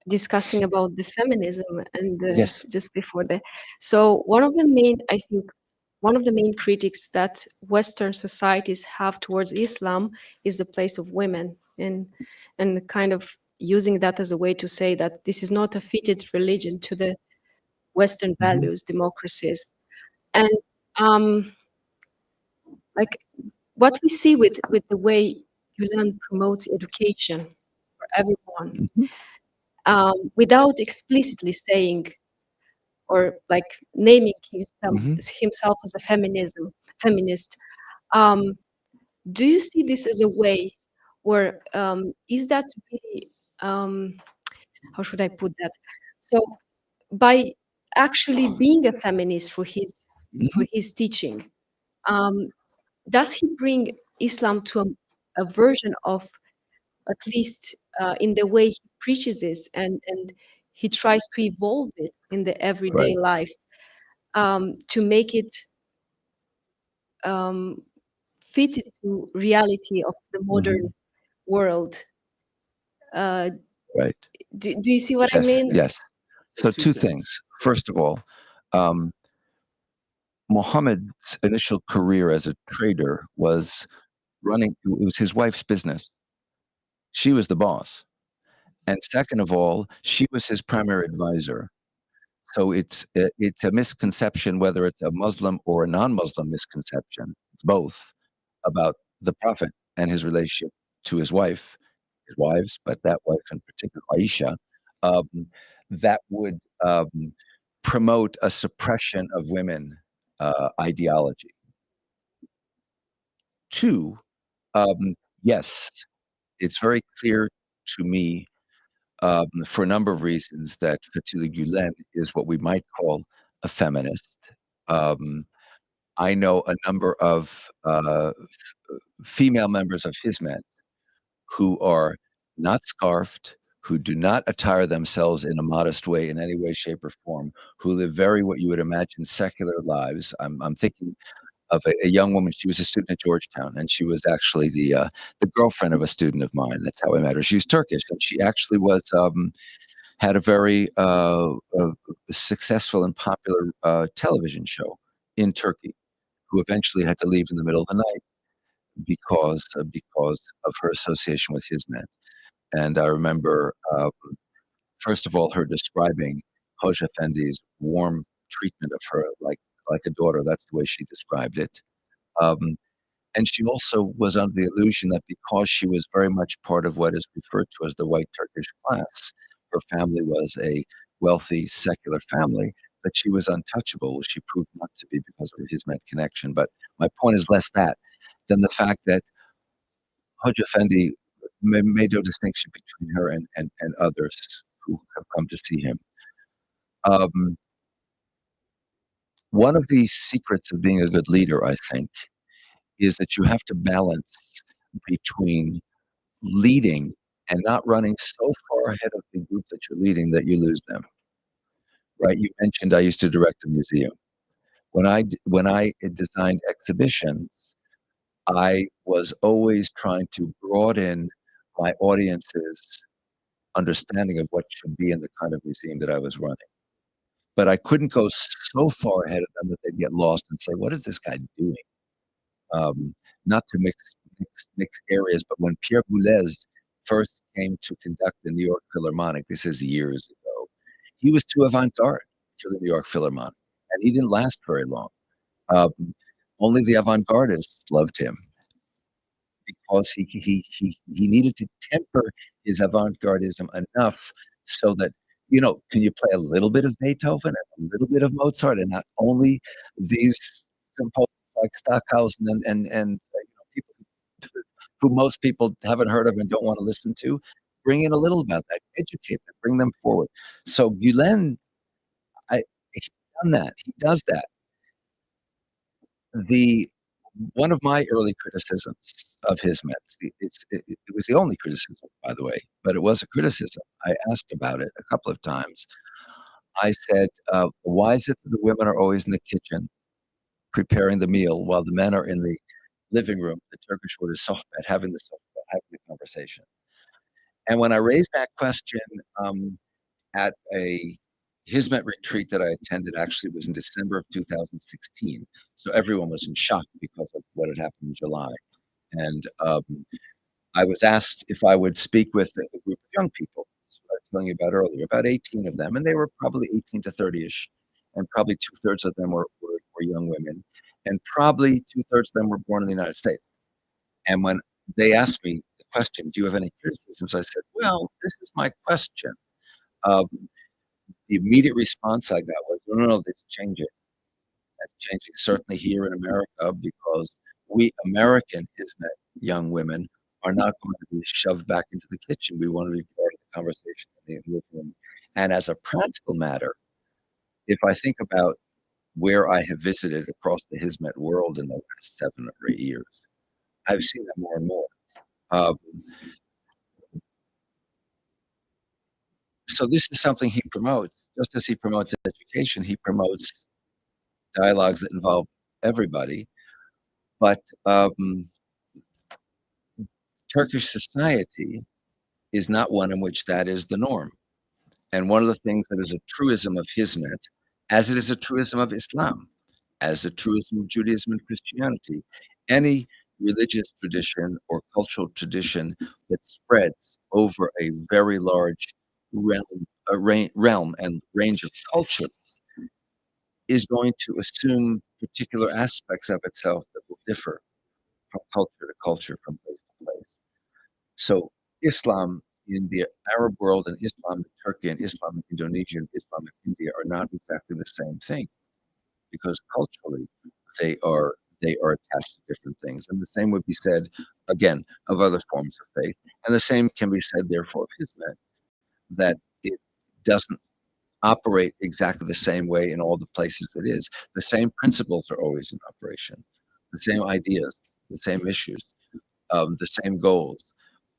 Speaker 1: discussing about the feminism and
Speaker 2: Yes.
Speaker 1: just before that. So one of the main, I think, one of the main critics that Western societies have towards Islam is the place of women, and kind of using that as a way to say that this is not a fitted religion to the Western values, democracies, and like what we see with the way Gülen promotes education for everyone, without explicitly saying or like naming himself as a feminist. Do you see this as a way or is that really, how should I put that? So by actually being a feminist for his teaching, um, does he bring Islam to a version of, at least in the way he preaches this, and he tries to evolve it in the everyday
Speaker 2: Right.
Speaker 1: life, to make it um, fit to reality of the modern world. Uh,
Speaker 2: Right.
Speaker 1: do you see what I
Speaker 2: Yes.
Speaker 1: mean?
Speaker 2: Yes. So two things. First of all, um, Muhammad's initial career as a trader was running. It was his wife's business. She was the boss. And second of all, she was his primary advisor. So it's a misconception, whether it's a Muslim or a non-Muslim misconception. It's both about the Prophet and his relationship to his wife, his wives, but that wife in particular, Aisha, um, that would promote a suppression of women ideology. Two, um, yes, it's very clear to me for a number of reasons that Fethullah Gülen is what we might call a feminist. Um, I know a number of female members of Hizmet who are not scarfed, who do not attire themselves in a modest way in any way, shape, or form, who live very what you would imagine secular lives. I'm thinking of a young woman. She was a student at Georgetown, and she was actually the girlfriend of a student of mine. That's how I met her. She was Turkish, and she actually was had a very successful and popular television show in Turkey, who eventually had to leave in the middle of the night because of her association with his men. And I remember, first of all, her describing Hoj Effendi's warm treatment of her like a daughter. That's the way she described it. Um, and she also was under the illusion that because she was very much part of what is referred to as the white Turkish class, her family was a wealthy secular family, that she was untouchable. She proved not to be because of her Hizmet connection. But my point is less that than the fact that Hoj Effendi made no distinction between her and others who have come to see him. Um, one of the secrets of being a good leader, I think, is that you have to balance between leading and not running so far ahead of the group that you're leading that you lose them. Right? You mentioned I used to direct a museum. When I designed exhibitions, I was always trying to broaden my audience's understanding of what should be in the kind of museum that I was running. But I couldn't go so far ahead of them that they'd get lost and say, "What is this guy doing?" Not to mix areas, but when Pierre Boulez first came to conduct the New York Philharmonic, this is years ago, he was too avant-garde for the New York Philharmonic, and he didn't last very long. Um, Only the avant-gardists loved him because he needed to temper his avant-gardism enough so that, can you play a little bit of Beethoven and a little bit of Mozart and not only these composers like Stockhausen and people who most people haven't heard of and don't want to listen to, bring in a little about that, educate them, bring them forward. So Gülen, he's done that. He does that. The One of my early criticisms of his methods, it was the only criticism, by the way, but it was a criticism. I asked about it a couple of times. I said, why is it that the women are always in the kitchen preparing the meal while the men are in the living room, the Turkish word is sohbet, having the conversation? And when I raised that question at a Hizmet retreat that I attended, actually was in December of 2016. So everyone was in shock because of what had happened in July. And I was asked if I would speak with a group of young people, as I was telling you about earlier, about 18 of them, and they were probably 18 to 30-ish, and probably two-thirds of them were young women, and probably two-thirds of them were born in the United States. And when they asked me the question, do you have any criticisms? I said, well, this is my question. Um, the immediate response I got was, no, that's changing. That's changing, certainly here in America, because we American Hizmet young women are not going to be shoved back into the kitchen. We want to be part of the conversation in the living room. And as a practical matter, if I think about where I have visited across the Hizmet world in the last 7 or 8 years, I've seen that more and more. So this is something he promotes. Just as he promotes education, he promotes dialogues that involve everybody. But Turkish society is not one in which that is the norm. And one of the things that is a truism of Hizmet, as it is a truism of Islam, as a truism of Judaism and Christianity, any religious tradition or cultural tradition that spreads over a very large realm and range of cultures is going to assume particular aspects of itself that will differ from culture to culture, from place to place. So Islam in the Arab world and Islam in Turkey and Islam in Indonesia and Islam in India are not exactly the same thing, because culturally they are attached to different things. And the same would be said, again, of other forms of faith. And the same can be said, therefore, of Hizmet, that it doesn't operate exactly the same way in all the places it is. The same principles are always in operation, the same ideas, the same issues, the same goals.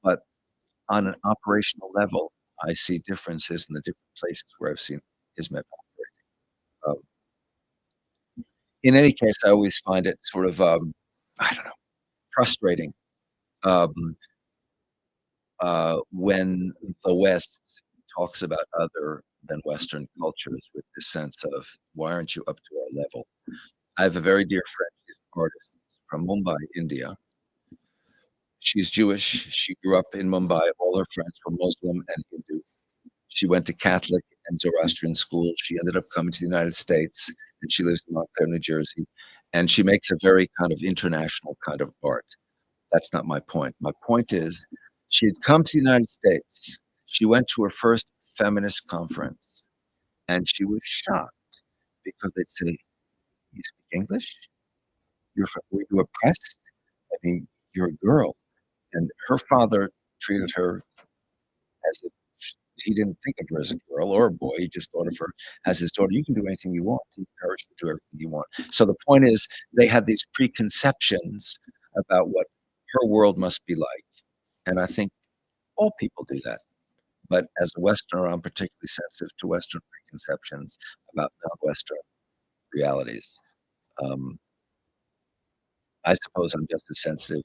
Speaker 2: But on an operational level, I see differences in the different places where I've seen Hizmet operating. In any case, I always find it sort of, I don't know, frustrating when the West talks about other than Western cultures with this sense of, why aren't you up to our level? I have a very dear friend, she's an artist from Mumbai, India. She's Jewish. She grew up in Mumbai. All her friends were Muslim and Hindu. She went to Catholic and Zoroastrian schools. She ended up coming to the United States, and she lives in Montclair, New Jersey. And she makes a very kind of international kind of art. That's not my point. My point is, she had come to the United States. She went to her first feminist conference, and she was shocked because they'd say, "You speak English? Were you oppressed? I mean, you're a girl." And her father treated her as if he didn't think of her as a girl or a boy. He just thought of her as his daughter. You can do anything you want. He encouraged you to do everything you want. So the point is, they had these preconceptions about what her world must be like. And I think all people do that. But as a Westerner, I'm particularly sensitive to Western preconceptions about non-Western realities. I suppose I'm just as sensitive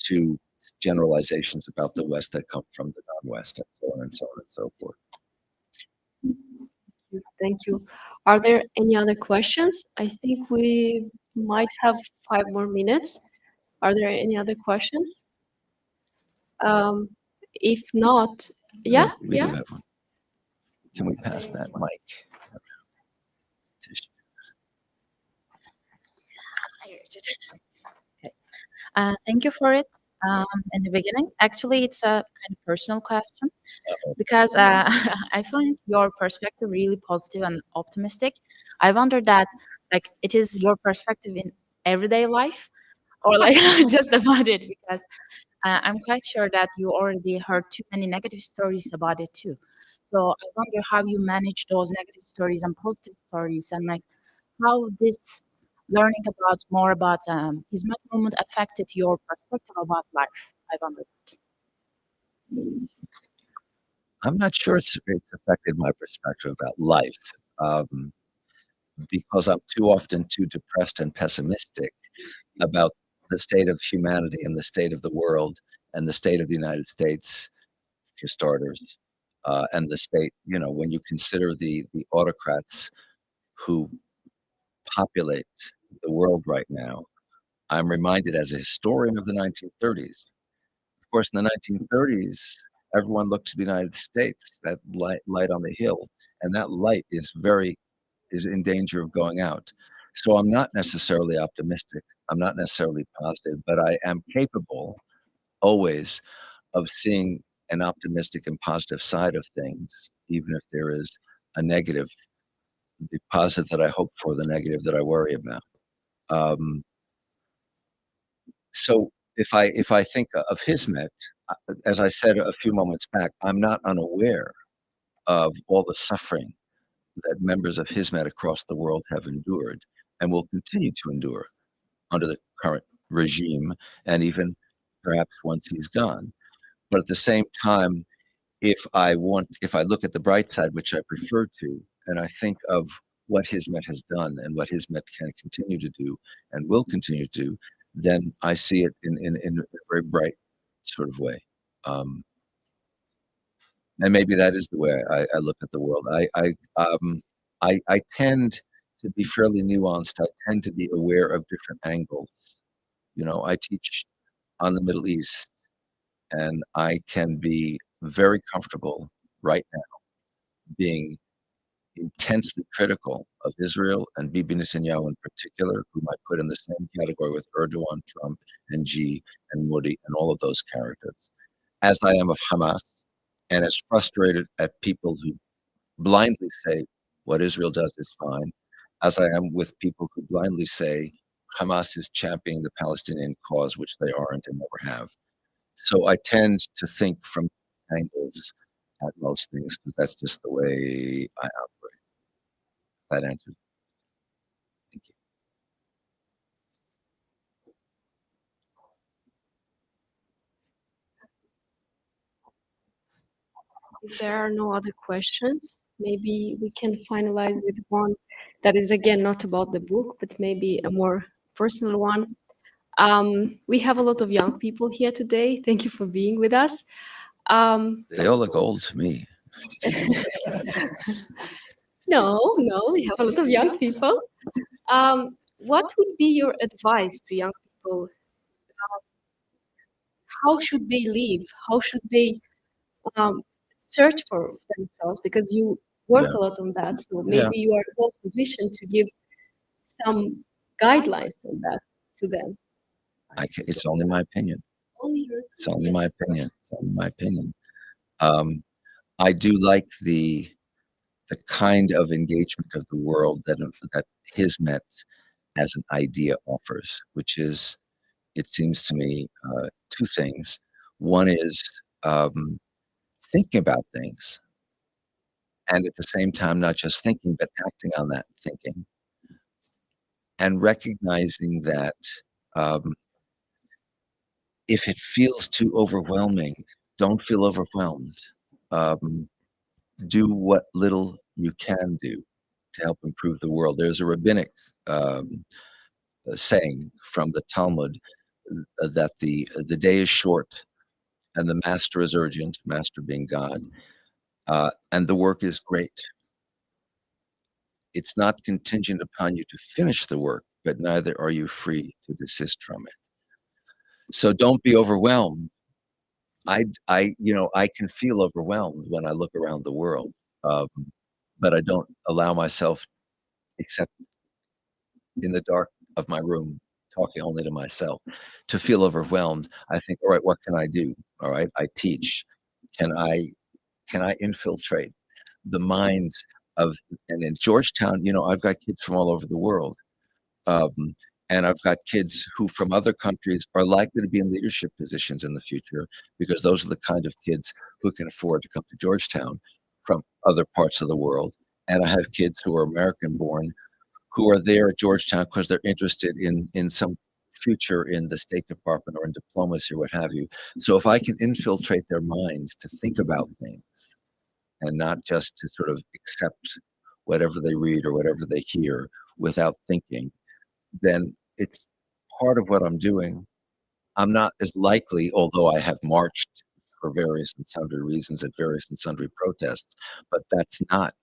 Speaker 2: to generalizations about the West that come from the non-West, and so on and so on and so forth.
Speaker 1: Thank you. Are there any other questions? I think we might have 5 more minutes. Are there any other questions? If not, yeah,
Speaker 2: We
Speaker 1: yeah.
Speaker 2: do have one. Can we pass that mic?
Speaker 6: Thank you for it in the beginning. Actually, it's a kind of personal question because I find your perspective really positive and optimistic. I wonder that, like, it is your perspective in everyday life, or like just about it, because I'm quite sure that you already heard too many negative stories about it too. So I wonder how you manage those negative stories and positive stories, and like how this learning about more about Hizmet movement affected your perspective about life. I wonder.
Speaker 2: I'm not sure it's affected my perspective about life, because I'm too often too depressed and pessimistic about the state of humanity and the state of the world and the state of the United States, for starters, and the state, when you consider the autocrats who populate the world right now, I'm reminded as a historian of the 1930s. Of course, in the 1930s, everyone looked to the United States, that light on the hill, and that light is in danger of going out. So I'm not necessarily optimistic. I'm not necessarily positive, but I am capable always of seeing an optimistic and positive side of things, even if there is a negative, the positive that I hope for, the negative that I worry about. So if I think of Hizmet, as I said a few moments back, I'm not unaware of all the suffering that members of Hizmet across the world have endured and will continue to endure under the current regime, and even perhaps once he's gone. But at the same time, if I look at the bright side, which I prefer to, and I think of what Hizmet has done and what Hizmet can continue to do and will continue to do, then I see it in a very bright sort of way. And maybe that is the way I look at the world. I tend to be fairly nuanced. I tend to be aware of different angles. You know, I teach on the Middle East, and I can be very comfortable right now being intensely critical of Israel and Bibi Netanyahu in particular, whom I put in the same category with Erdogan, Trump, and G and Modi and all of those characters, as I am of Hamas, and as frustrated at people who blindly say what Israel does is fine, as I am with people who blindly say Hamas is championing the Palestinian cause, which they aren't and never have. So I tend to think from angles at most things, because that's just the way I operate. That answers. Thank you.
Speaker 1: If there are no other questions, maybe we can finalize with one that is again not about the book, but maybe a more personal one. We have a lot of young people here today. Thank you for being with us.
Speaker 2: They all look old to me.
Speaker 1: No, we have a lot of young people. What would be your advice to young people? How should they live? How should they search for themselves? Because you work a lot on that, so maybe you are well positioned to give some guidelines on that to them.
Speaker 2: It's only my opinion. It's only my opinion. It's only my opinion. I do like the kind of engagement of the world that Hizmet as an idea offers, which is, it seems to me, two things. One is thinking about things, and at the same time, not just thinking, but acting on that thinking, and recognizing that if it feels too overwhelming, don't feel overwhelmed. Do what little you can do to help improve the world. There's a rabbinic saying from the Talmud that the day is short and the master is urgent, master being God, and the work is great. It's not contingent upon you to finish the work, but neither are you free to desist from it. So don't be overwhelmed. I can feel overwhelmed when I look around the world, but I don't allow myself, except in the dark of my room, talking only to myself, to feel overwhelmed. I think, all right, what can I do? All right, I teach. Can I infiltrate the minds of, and in Georgetown, I've got kids from all over the world. And I've got kids who from other countries are likely to be in leadership positions in the future, because those are the kind of kids who can afford to come to Georgetown from other parts of the world. And I have kids who are American born who are there at Georgetown because they're interested in some future in the State Department or in diplomacy or what have you. So if I can infiltrate their minds to think about things and not just to sort of accept whatever they read or whatever they hear without thinking, then it's part of what I'm doing. I'm not as likely, although I have marched for various and sundry reasons at various and sundry protests, but that's not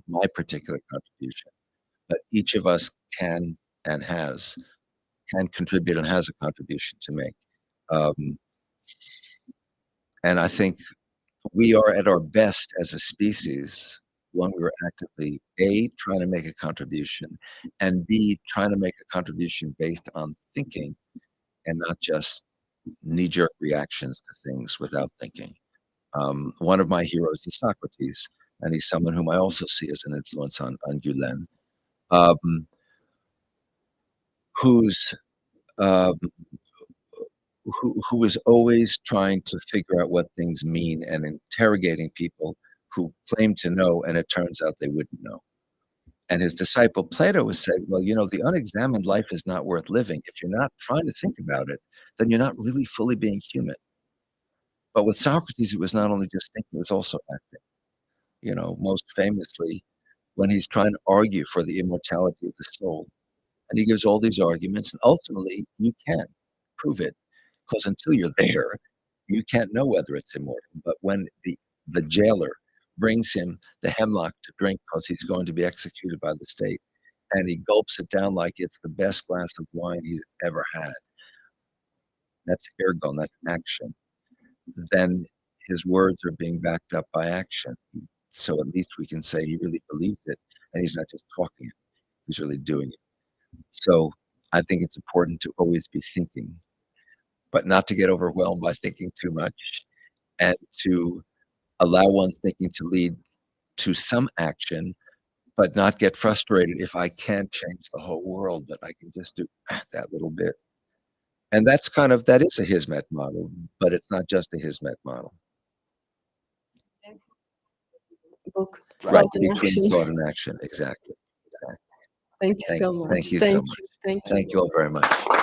Speaker 2: my particular contribution. But each of us can contribute and has a contribution to make. And I think we are at our best as a species when we're actively, A, trying to make a contribution, and B, trying to make a contribution based on thinking and not just knee-jerk reactions to things without thinking. One of my heroes is Socrates, and he's someone whom I also see as an influence on Gülen, whose who is always trying to figure out what things mean and interrogating people who claim to know, and it turns out they wouldn't know. And his disciple Plato would say, well, you know, the unexamined life is not worth living. If you're not trying to think about it, then you're not really fully being human. But with Socrates, it was not only just thinking, it was also acting. You know, most famously, when he's trying to argue for the immortality of the soul, and he gives all these arguments, and ultimately, you can't prove it, because until you're there, you can't know whether it's immortal. But when the jailer brings him the hemlock to drink because he's going to be executed by the state, and he gulps it down like it's the best glass of wine he's ever had. That's ergon, that's action. Then his words are being backed up by action. So at least we can say he really believes it, and he's not just talking it, he's really doing it. So I think it's important to always be thinking, but not to get overwhelmed by thinking too much, and to allow one's thinking to lead to some action, but not get frustrated if I can't change the whole world, but I can just do that little bit. And that's that is a Hizmet model, but it's not just a Hizmet model.
Speaker 1: Book,
Speaker 2: Right,
Speaker 1: Thought and
Speaker 2: between
Speaker 1: Action.
Speaker 2: thought and action, exactly.
Speaker 1: Thank you so much.
Speaker 2: Thank you so much.
Speaker 1: Thank you.
Speaker 2: Thank you all very much.